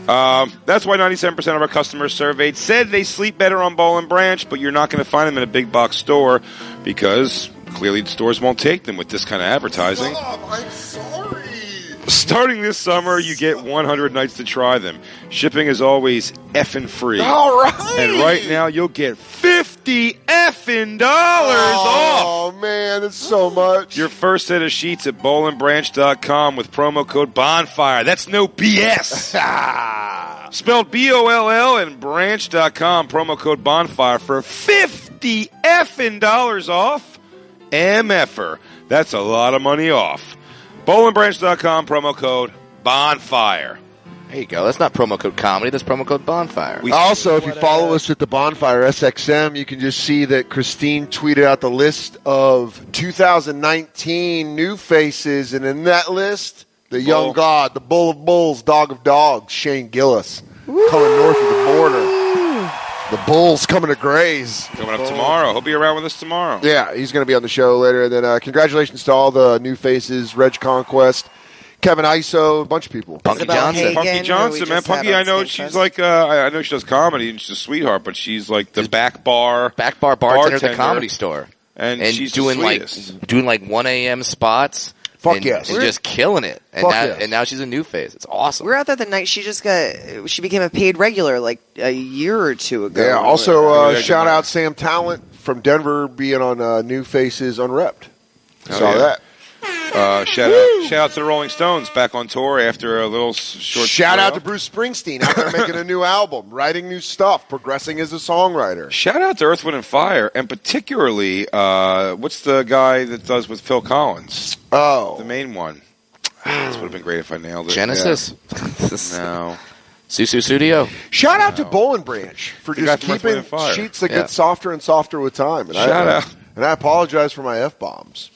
That's why 97% of our customers surveyed said they sleep better on Boll and Branch, but you're not going to find them in a big box store because clearly the stores won't take them with this kind of advertising. I'm sorry. Starting this summer, you get 100 nights to try them. Shipping is always effing free. All right. And right now, you'll get $50 effing off. Oh, man, it's so much. Your first set of sheets at bowlandbranch.com with promo code Bonfire. That's no BS. Spelled BOLL and branch.com, promo code Bonfire for $50 effing off. MFer. That's a lot of money off. Bowlandbranch.com, promo code Bonfire. There you go. That's not promo code comedy. That's promo code Bonfire. Also, if you follow us at the Bonfire SXM, you can just see that Christine tweeted out the list of 2019 new faces, and in that list, the young god, the bull of bulls, dog of dogs, Shane Gillis, coming north of the border. The Bulls coming to Grays. Coming up tomorrow. He'll be around with us tomorrow. Yeah, he's going to be on the show later. And then congratulations to all the new faces, Reg Conquest, Kevin Iso, a bunch of people. Punky Johnson. Punky Johnson, man. Punky, I know she's like, I know she does comedy and she's a sweetheart, but she's like the back bar bartender at the Comedy Store. And she's doing like 1 a.m. spots. Fuck yes. And just killing it. And now she's a new face. It's awesome. We were out there the night she became a paid regular like a year or two ago. Yeah, also shout out Sam Talent from Denver being on New Faces Unrepped. Saw that. Shout out to the Rolling Stones back on tour after a little short. Shout out to Bruce Springsteen out there making a new album, writing new stuff, progressing as a songwriter. Shout out to Earth, Wind, and Fire, and particularly, what's the guy that does with Phil Collins? Oh. The main one. This would have been great if I nailed it. Genesis? Yeah. No. Susu Studio. Shout out to Boll and Branch for just keeping sheets that get softer and softer with time. And Shout out. And I apologize for my F-bombs.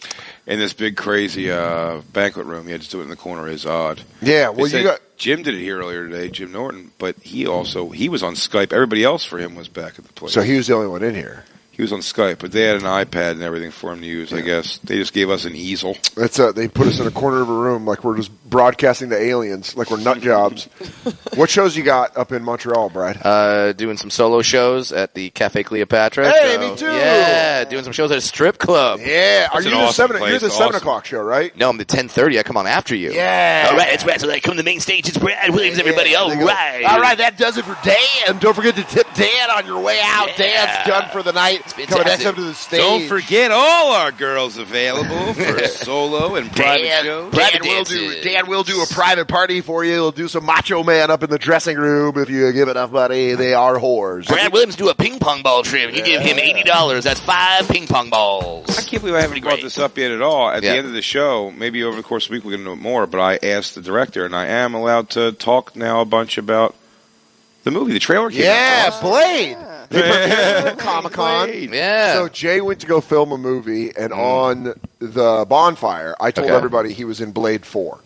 In this big, crazy banquet room. You had to do it in the corner. It's odd. Yeah, well, Jim did it here earlier today, Jim Norton, but he was on Skype. Everybody else for him was back at the place. So he was the only one in here. He was on Skype, but they had an iPad and everything for him to use, I guess. They just gave us an easel. They put us in a corner of a room like we're just broadcasting to aliens, like we're nut jobs. What shows you got up in Montreal, Brad? Doing some solo shows at the Cafe Cleopatra. Hey, me too! Yeah, doing some shows at a strip club. Yeah, you're the 7 o'clock show, right? No, I'm the 10:30. I come on after you. Yeah. All right, that's right. So I come to the main stage. It's Brad Williams, everybody. All right. All right, that does it for Dan. Don't forget to tip Dan on your way out. Dan's done for the night. Coming next up to the stage. Don't forget all our girls available for solo and private shows. Dan will do a private party for you. He'll do some Macho Man up in the dressing room if you give enough money. They are whores. Brad Williams do a ping pong ball trip. You give him $80. That's 5 ping pong balls. I can't believe I haven't brought this up yet at all. At the end of the show, maybe over the course of the week we're going to know more, but I asked the director, and I am allowed to talk now a bunch about the movie. The trailer came out. Blade. They premiered at Comic-Con. Yeah. So Jay went to go film a movie, and on the Bonfire, I told everybody he was in Blade 4.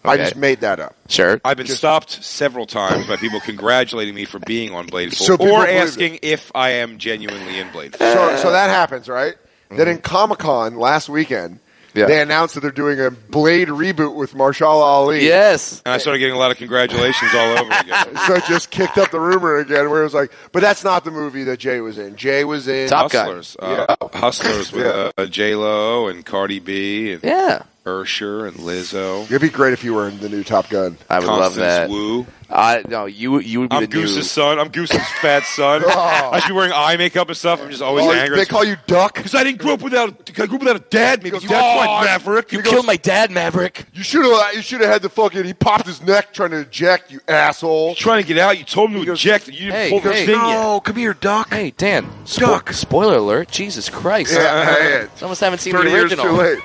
I just made that up. Sure. I've been stopped several times by people congratulating me for being on Blade 4 So or asking if I am genuinely in Blade 4. So that happens, right? Then in Comic-Con last weekend, they announced that they're doing a Blade reboot with Mahershala Ali. Yes. And I started getting a lot of congratulations all over again. So it just kicked up the rumor again where it was like, but that's not the movie that Jay was in. Jay was in Hustlers. Hustlers with J-Lo and Cardi B and Usher and Lizzo. It'd be great if you were in the new Top Gun. I would love that. Wu. No, you would be I'm the Goose's son. I'm Goose's fat son. I should be wearing eye makeup and stuff. I'm just always angry. They call you Duck? Because I didn't grow up without a dad. Maybe that's why, Maverick. You killed my dad, Maverick. You should have had the fucking. He popped his neck trying to eject. You asshole. Trying to get out. You told him to eject. You didn't pull the thing yet. No, come here, Duck. Hey, Dan. Duck. Spoiler alert. Jesus Christ. Yeah, Almost haven't seen 30 the original. years too late.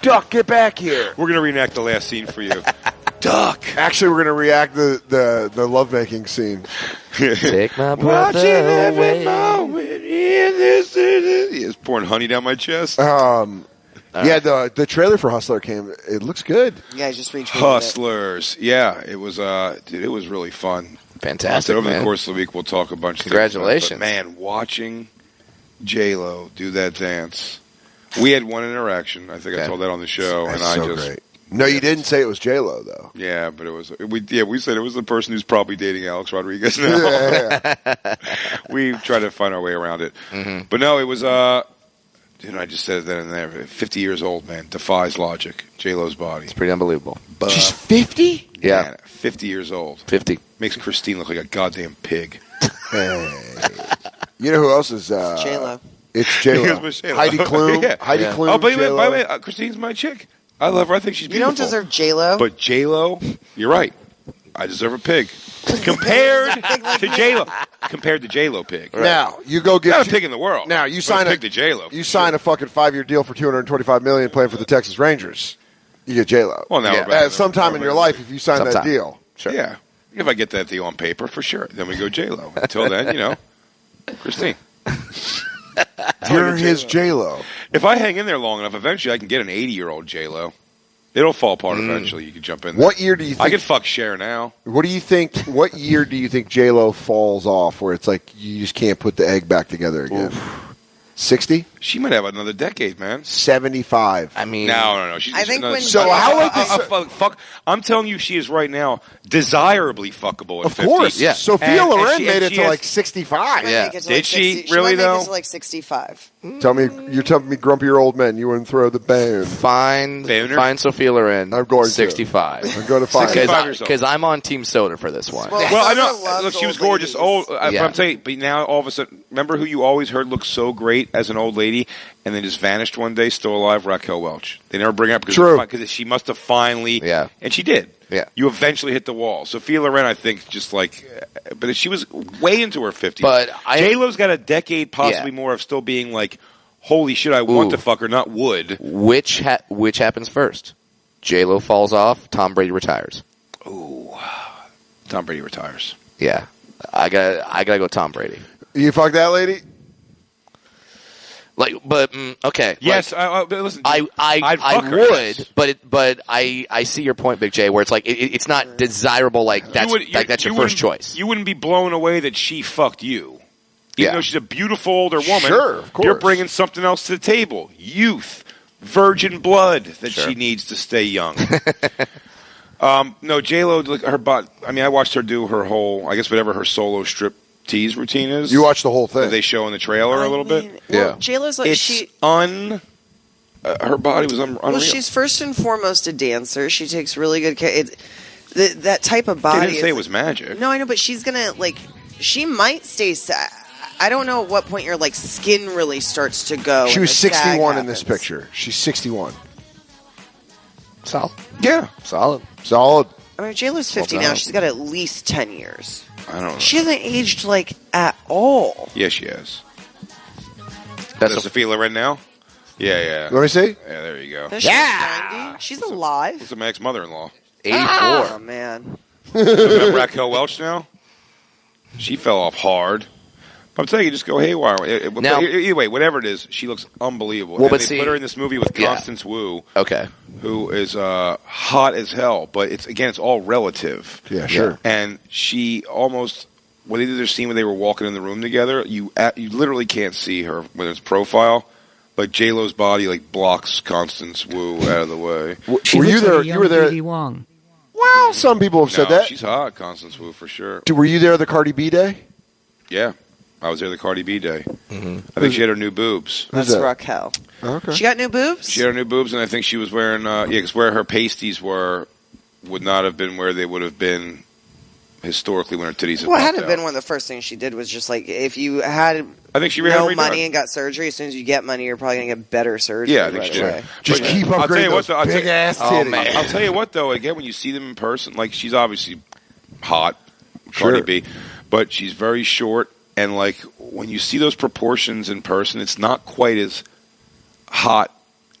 Duck, get back here. We're gonna reenact the last scene for you. Duck. Actually, we're gonna react the lovemaking scene. Take my brother away. He's pouring honey down my chest. The trailer for Hustler came. It looks good. Yeah, I just retweeted Hustlers. Yeah, it was. Dude, it was really fun. Fantastic. Over man. the course of the week, we'll talk a bunch. Congratulations, of things, but man! Watching J-Lo do that dance. We had one interaction. I think I told that on the show, That's and I so just. Great. No, you didn't say it was J-Lo, though. Yeah, but it was. We said it was the person who's probably dating Alex Rodriguez now. We try to find our way around it, but no, it was. I just said it then and there. 50 years old, man, defies logic. J-Lo's body. It's pretty unbelievable. She's 50. Yeah, man, 50 years old. 50 makes Christine look like a goddamn pig. Hey. You know who else is J-Lo? It's J-Lo. Heidi Klum. Yeah. Heidi Klum. Oh, by the way, Christine's my chick. I love her. I think she's beautiful. You don't deserve J-Lo. But J-Lo, you're right. I deserve a pig. Compared to J-Lo. Compared to J-Lo pig. Right. Now, you go get... Not a pig in the world. Now, you sign a pig to J-Lo. You sign a fucking 5-year deal for $225 million playing for the Texas Rangers. You get J-Lo. Well, now sometime in your life, if you sign that deal. Sure. Yeah. If I get that deal on paper, for sure. Then we go J-Lo. Until then, Christine. You're his J-Lo. If I hang in there long enough, eventually I can get an 80-year-old J-Lo. It'll fall apart eventually. You can jump in there. What year do you think... I could fuck Cher now. What do you think... What year do you think J-Lo falls off where it's like you just can't put the egg back together again? 60? She might have another decade, man. 75. I mean... No. I think when... So how fuck? I'm telling you, she is right now desirably fuckable at 50. Of course. Yeah. Sophia Loren made it to has, like 65. Yeah. Did she really, though? though? Make it to like 65. You're telling me grumpier old men, you wouldn't throw the bone. Find Sophia Loren. I'm going 65. I'm going to find 65 years old. Because I'm on Team Soda for this one. Well, I know. Look, she was gorgeous. But I'm telling you, but now all of a sudden, remember who you always heard looked so great as an old lady and then just vanished one day, still alive? Raquel Welch. They never bring her up because she must have finally, and she did. Yeah. You eventually hit the wall. Sophia Loren, I think, just like, but she was way into her 50s. But J-Lo's got a decade, possibly more, of still being like, holy shit, I want to fuck her, not would. Which happens first? J-Lo falls off, Tom Brady retires. Ooh. Tom Brady retires. Yeah. I gotta go Tom Brady. You fuck that lady? Okay. Yes, listen. I would, yes. but I see your point, Big J, where it's like it's not desirable. Like that's your first choice. You wouldn't be blown away that she fucked you, even though she's a beautiful older woman. Sure, of course. You're bringing something else to the table: youth, virgin blood that she needs to stay young. No, J-Lo, her butt. I mean, I watched her do her whole, I guess, whatever her solo strip tease routine is. You watched the whole thing. That they show in the trailer a little bit. Well, J-Lo's like her body was unreal. Well, she's first and foremost a dancer. She takes really good care. That type of body. They didn't say it was magic. No, I know, but she's gonna she might stay. I don't know at what point your like skin really starts to go. She and was the sag 61 in this happens. picture. She's 61. Solid. Yeah. Solid. I mean, JLo's 50 now. She's got at least 10 years. I don't know. She hasn't aged like at all. Yeah, she has. That's Sophia Loren now? Yeah. Let me see. Yeah, there you go. No, she's 90. She's alive. It's my ex-mother-in-law. 84. Oh, man. Remember Raquel Welch now? She fell off hard. But I'm telling you, just go haywire. Now- Either way, whatever it is, she looks unbelievable. Well, And but they see- put her in this movie with Constance Wu. Okay. Who is hot as hell, but it's all relative. Yeah, sure. And she almost, when they did their scene when they were walking in the room together, you literally can't see her when it's profile. Like J-Lo's body like blocks Constance Wu out of the way. She Were you looks there? like a You were there. young Dee Wong. Well, some people have said No, that. she's hot, Constance Wu for sure. Were you there the Cardi B day? Yeah, I was there the Cardi B day. Mm-hmm. I think she had her new boobs. That's Raquel. Okay. She got new boobs? She had her new boobs, and I think she was wearing because where her pasties would not have been where they would have been historically when her titties had Well, it popped hadn't out. been one of the first things she did was just like, if you had I think she had no redone. money and got surgery, as soon as you get money, you're probably going to get better surgery. Yeah, I think right she did. away. Just But keep I'll tell you upgrading what, those though, big ass titties. I'll tell you what, though. Again, when you see them in person, like she's obviously hot, Sure. Cardi B, but she's very short, and like when you see those proportions in person, it's not quite as hot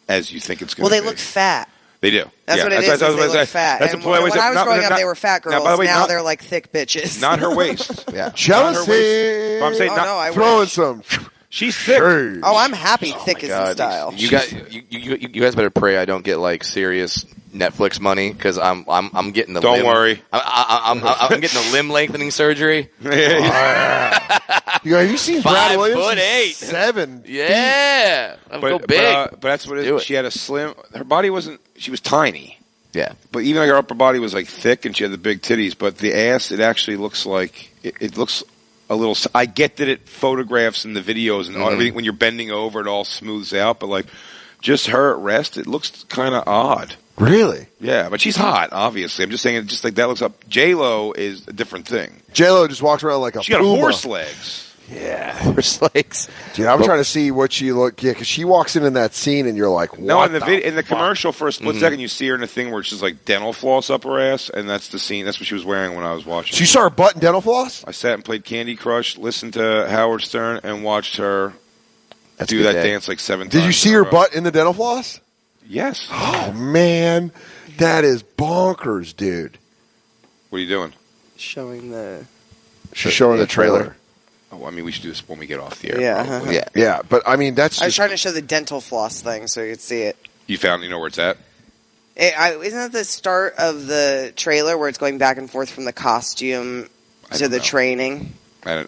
as you think it's going Well, to be. they look fat. They do. That's yeah, what it is. That's They what I was look gonna say. fat. That's And the point. when I was growing up, not- they were fat girls. by the way, now not- they're like thick bitches. Not her waist. Yeah. Jealousy. But I'm saying Oh, not no, I Throwing wish. some. she's thick. Shades. Oh, I'm happy thick is in style. You guys better pray I don't get like serious Netflix money because I'm getting the. Don't limb. worry. I'm getting the limb lengthening surgery. Have you seen Brad Williams? 5'8". 7. Yeah, I'm go big. But that's what it Do is. it. She had a slim. Her body wasn't. She was tiny. Yeah, But even like her upper body was like thick, and she had the big titties. But the ass, it actually looks like it looks a little. I get that it photographs in the videos and everything when you're bending over, it all smooths out. But like just her at rest, it looks kind of odd. Really? Yeah, but she's hot. Obviously, I'm just saying. It just like that looks up. J-Lo is a different thing. J-Lo just walks around like a She got puma. horse legs. Yeah. horse legs. Dude, I'm trying to see what she look. Yeah, because she walks in that scene and you're like, what No, in the fuck? in the commercial for a split second, you see her in a thing where she's like dental floss up her ass, and that's the scene. That's what she was wearing when I was watching. So you saw her butt and dental floss? I sat and played Candy Crush, listened to Howard Stern, and watched her That's do a good that day. dance like 7 times. Did you see in a her row. butt in the dental floss? Yes. Oh, man. That is bonkers, dude. What are you doing? Showing the. She's showing the trailer. Oh, I mean, we should do this when we get off the air. Yeah, probably. uh-huh. Yeah, but I mean, that's I was just. trying to show the dental floss thing so you could see it. You know where it's at? Isn't that the start of the trailer where it's going back and forth from the costume to the training? I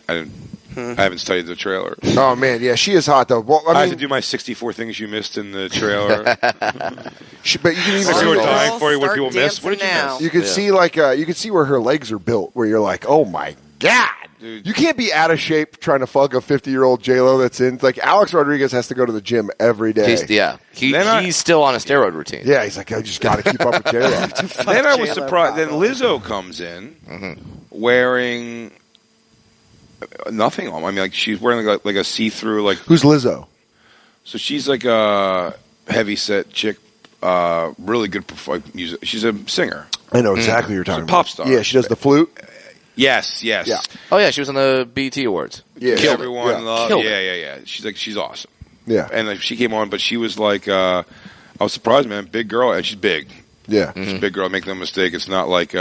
haven't studied the trailer. Oh, man. Yeah, she is hot, though. Well, I I had to mean, do my 64 things you missed in the trailer. but you can even Like you were see. dying for you. What Start people miss? What did you dancing miss? You can see you can see where her legs are built, where you're like, oh my god, Dude. you can't be out of shape trying to fuck a 50-year-old J-Lo that's in. Like Alex Rodriguez has to go to the gym every day. He's still on a steroid routine. Yeah, he's like, I just got to keep up with J-Lo. Then I was surprised. Then Lizzo comes in wearing nothing on. I mean, like she's wearing like a see-through like. Who's Lizzo? So she's like a heavy-set chick, really good music. She's a singer. I know exactly what you're talking She's a pop about. star. Yeah, she does the flute. Yes. Yeah. Oh yeah, she was on the BET Awards. Yeah, Killed everyone. Yeah. Loved. Killed Yeah. She's awesome. Yeah, And like, she came on, but she was like, I was surprised, man. Big girl, and she's big. yeah, She's a big girl. Make no mistake. It's not like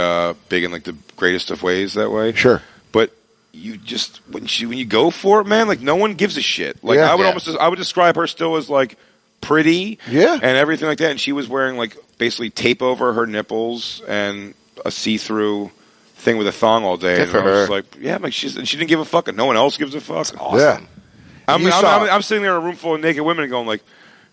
big in like the greatest of ways that way. sure. But you just when you go for it, man, like no one gives a shit. Like Yeah. I would describe her still as like pretty, Yeah. and everything like that. And she was wearing like basically tape over her nipples and a see-through thing with a thong all day. Good and for I was her. like, yeah, like she didn't give a fuck, and no one else gives a fuck. Yeah, I'm sitting there in a room full of naked women and going like,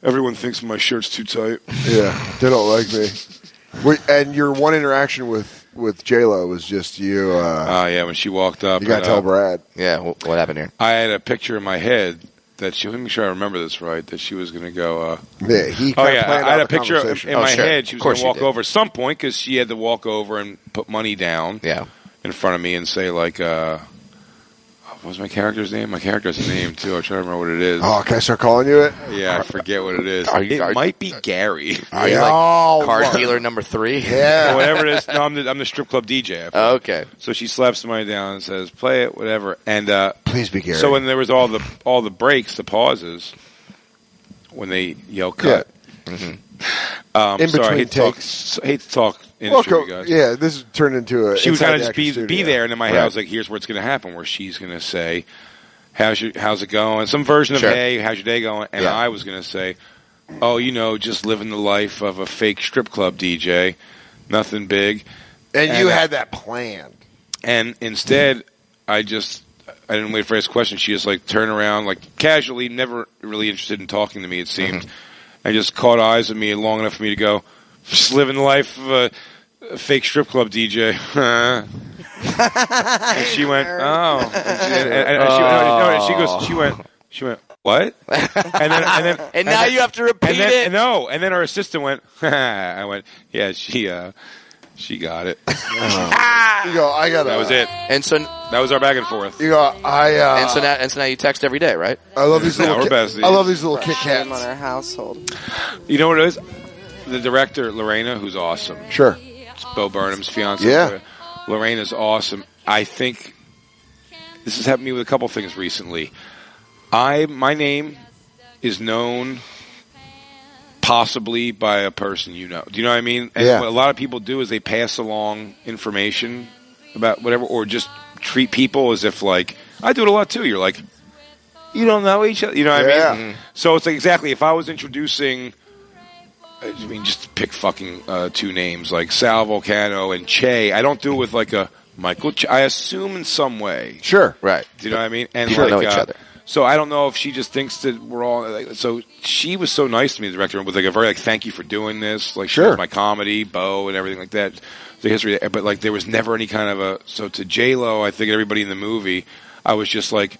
everyone thinks my shirt's too tight. yeah, they don't like me. And your one interaction with J-Lo was just you. Yeah, when she walked up, You got to tell Brad. Yeah, what happened here? I had a picture in my head that she. Let me make sure I remember this right. That she was going to go. Yeah, he. Oh kinda yeah, planned I had out a the picture conversation. in my sure. head. She Of was course going to you walk did. over at some point because she had to walk over and put money down. Yeah. In front of me and say like, what What was my character's name? My character has a name too. I'm trying to remember what it is. Oh, can I start calling you it? Yeah, I forget what it is. It might be Gary. Are you like car dealer number 3? Yeah. Whatever it is. No, I'm the strip club DJ. Okay. So she slaps somebody down and says, "Play it, whatever." And please be Gary. So when there was all the breaks, the pauses, when they yell cut. Yeah. Mm-hmm. In sorry, between I hate to talk industry, you guys. Yeah, this turned into a. She would kind of just studio. be there, and in my head, I was like, "Here's where it's going to happen." Where she's going to say, how's it going? Some version of, "Hey, how's your day going?" And I was going to say, "Oh, just living the life of a fake strip club DJ, nothing big." And you had that planned. And instead, I didn't wait for his question. She just like turned around, like casually, never really interested in talking to me. It seemed, and just caught eyes of me long enough for me to go, "Just living the life of a fake strip club DJ." And she went, "Oh," and she went, "What?" And then and now you have to repeat it. No, and then her assistant went. I went, "Yeah, she got it." You go, I got it. That was it. And so that was our back and forth. You go, and so now you text every day, right? I love these little. I love these little Kit Shame Kats. on our household. You know what it is? The director, Lorena, who's awesome. Sure. It's Bo Burnham's fiance. Yeah. Lorena's awesome. I think this has happened to me with a couple things recently. My name is known possibly by a person you know. Do you know what I mean? And what a lot of people do is they pass along information about whatever, or just treat people as if, like, I do it a lot too. You're like, you don't know each other. You know what I mean? So it's like, exactly, if I was introducing, just to pick fucking 2 names, like Sal Volcano and Che, I don't do it with like a Michael Che. I assume in some way. Sure. Right. Do you know what I mean? And people know each other. So I don't know if she just thinks that we're all. So she was so nice to me, the director, with like a very thank you for doing this. Like, she knows my comedy, Bo, and everything like that. The history, but like there was never any kind of a. So to J-Lo, I think everybody in the movie, I was just like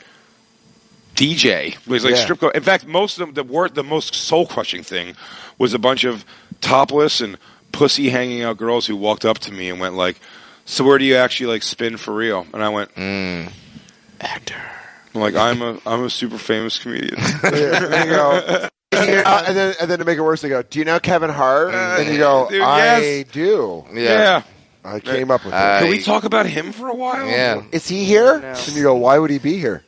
DJ. It was like strip club. In fact, most of them, the most soul crushing thing was a bunch of topless and pussy hanging out girls who walked up to me and went like, "So where do you actually like spin for real?" And I went, "Actor." I'm like, I'm a super famous comedian. There you go. And then to make it worse, they go, "Do you know Kevin Hart?" And you go, dude, "I do." Yeah. I came up with it. Can we talk about him for a while? Yeah. Is he here? No. And you go, "Why would he be here?"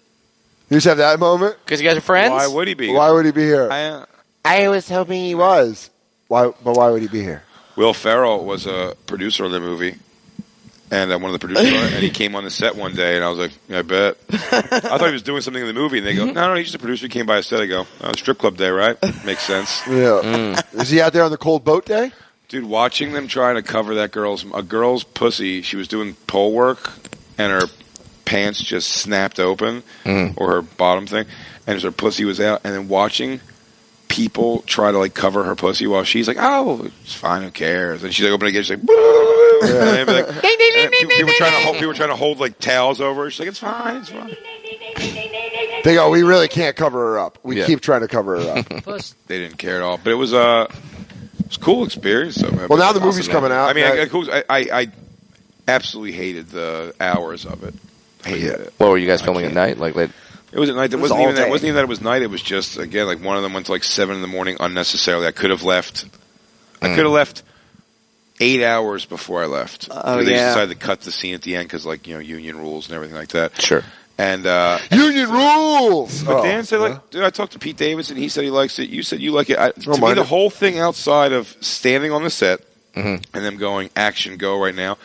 You just have that moment. Because you guys are friends? Why would he be? Why would he be here? I was hoping he was. But why would he be here? Will Ferrell was a producer of the movie. And one of the producers, and he came on the set one day, and I was like, "Yeah, I bet." I thought he was doing something in the movie, and they go, "No, he's just a producer. He came by a set." I go, "Oh, strip club day, right? Makes sense." Yeah. Is he out there on the cold boat day? Dude, watching them trying to cover a girl's pussy, she was doing pole work, and her pants just snapped open, or her bottom thing, and her pussy was out, and then watching people try to like cover her pussy while she's like, "Oh, it's fine, who cares?" And she's like opening again, she's like, and like people were trying to hold like towels over her. She's like, "It's fine, it's fine." They go, "We really can't cover her up. We keep trying to cover her up." Plus, they didn't care at all, but it was a cool experience. So, well, now the movie's coming out. I mean, I absolutely hated the hours of it. Hated it. What were you guys filming at night? Like late? It was at night. It wasn't even that it was night. It was just, again, like one of them went to like 7 a.m. unnecessarily. I could have left. I could have left 8 hours before I left. They decided to cut the scene at the end because, like, union rules and everything like that. Sure. And union rules. But Dan said, like, dude, I talked to Pete Davidson. He said he likes it. You said you like it. To me, the whole thing outside of standing on the set and them going action, go right now,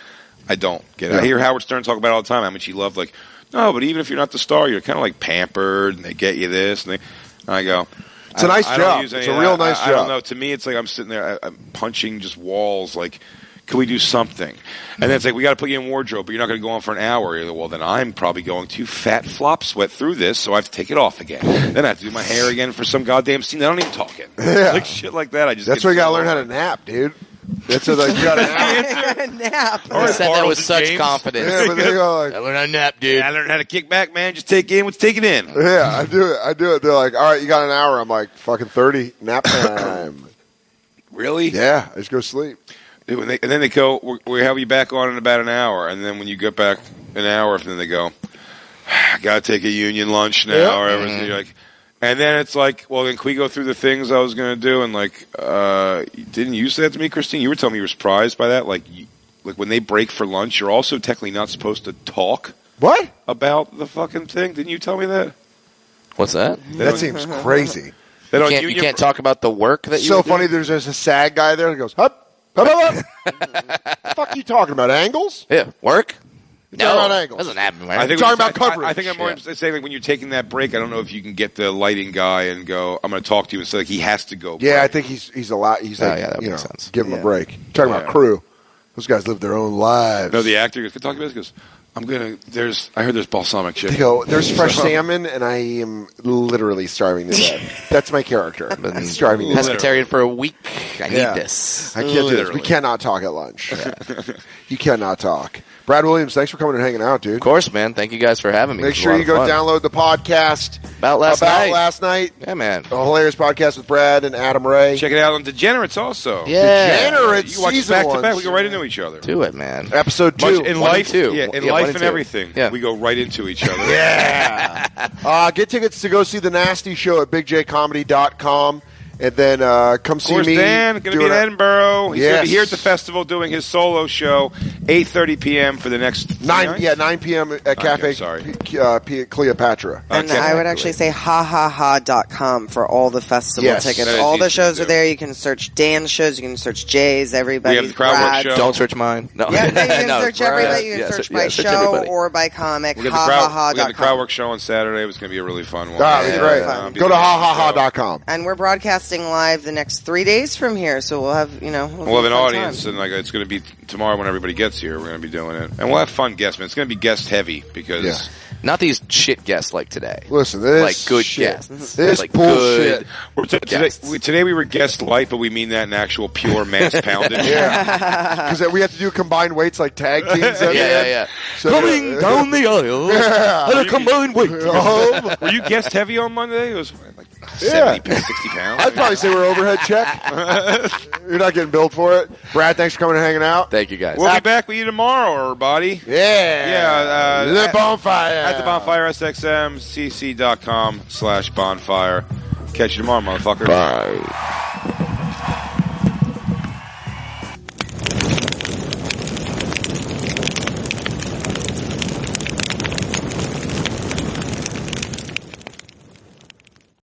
I don't get it. I hear Howard Stern talk about it all the time. How much he loved, like, no, but even if you're not the star, you're kind of like pampered, and they get you this, and I go, it's a nice job. It's a real nice job. I don't know. To me, it's like I'm sitting there, I'm punching just walls. Like, can we do something? And then it's like, we got to put you in wardrobe, but you're not going to go on for an hour. You're like, well, then I'm probably going to fat flop sweat through this, so I have to take it off again. Then I have to do my hair again for some goddamn scene that I don't even talk in. Like shit like that. That's why you got to learn how to nap, dude. That's what you got to nap. I said that with such confidence. Yeah, but they go like, I learned how to nap, dude. I learned how to kick back, man. Just take in what's taken in. Yeah, I do it. They're like, all right, you got an hour. I'm like, fucking 30, nap time. Really? Yeah, I just go sleep. And then they go, we'll have you back on in about an hour. And then when you get back an hour, then they go, I gotta take a union lunch now, or everything. You're like, and then it's like, well, then can we go through the things I was gonna do? And like, didn't you say that to me, Christine? You were telling me you were surprised by that. Like when they break for lunch, you're also technically not supposed to talk. What about the fucking thing? Didn't you tell me that? What's that? That seems crazy. You can't talk about the work that you. So funny. There's a SAG guy there that goes, "Hup, hup, hup, hup." What the fuck are you talking about? Angles? Yeah, work. No, about angles. Doesn't happen. Right? I think talking about coverage. I think I'm more saying like when you're taking that break. I don't know if you can get the lighting guy and go. I'm going to talk to you instead. Like he has to go. Yeah, I think he's a lot. He's like, that makes sense. Give him a break. Talking about crew. Those guys live their own lives. No, the actor goes, "Can talk about this?" He goes, I heard there's balsamic chicken. They go, there's fresh salmon, and I am literally starving to death. That's my character. I'm starving to death. Pescatarian for a week. I need this. I can't do this. We cannot talk at lunch. You cannot talk. Brad Williams, thanks for coming and hanging out, dude. Of course, man. Thank you guys for having me. Make sure you go download the podcast about last night. Yeah, man. A hilarious podcast with Brad and Adam Ray. Check it out on Degenerates also. Yeah. Degenerates. You watch back to back. We go right into each other. Do it, man. Episode 2. In life, two. in life and everything, we go right into each other. Yeah. Get tickets to go see The Nasty Show at bigjcomedy.com. And then come see me. Of course, Dan going to be in Edinburgh. He's going to be here at the festival doing his solo show, 8:30 p.m. for the next 9 p.m. at Cafe Cleopatra. And I would actually say hahaha.com for all the festival tickets. All the shows are there. You can search Dan's shows. You can search Jay's, everybody's. We have the Crowdwork show. Don't search mine. No. Yeah, you can search everybody. You can search my show or by comic. We got the Crowdwork show on Saturday. It was going to be a really fun one. That'd be great. Go to hahaha.com. And we're broadcasting live the next 3 days from here, so we'll have we'll have an audience, and it's going to be tomorrow when everybody gets here. We're going to be doing it, and we'll have fun guests, man. It's going to be guest heavy because not these shit guests like today. Listen, this like good shit. guests. This like bullshit. Today we were guest light, but we mean that in actual pure mass poundage. Because we have to do combined weights like tag teams. Yeah. So, coming down the aisle at a combined weight. Were you guest heavy on Monday? It was like 60 pounds. I'd probably say we're overhead check. You're not getting billed for it. Brad, thanks for coming and hanging out. Thank you, guys. We'll be back with you tomorrow, everybody. Yeah. The Bonfire. At the Bonfire, SXMCC.com/Bonfire. Catch you tomorrow, motherfucker. Bye.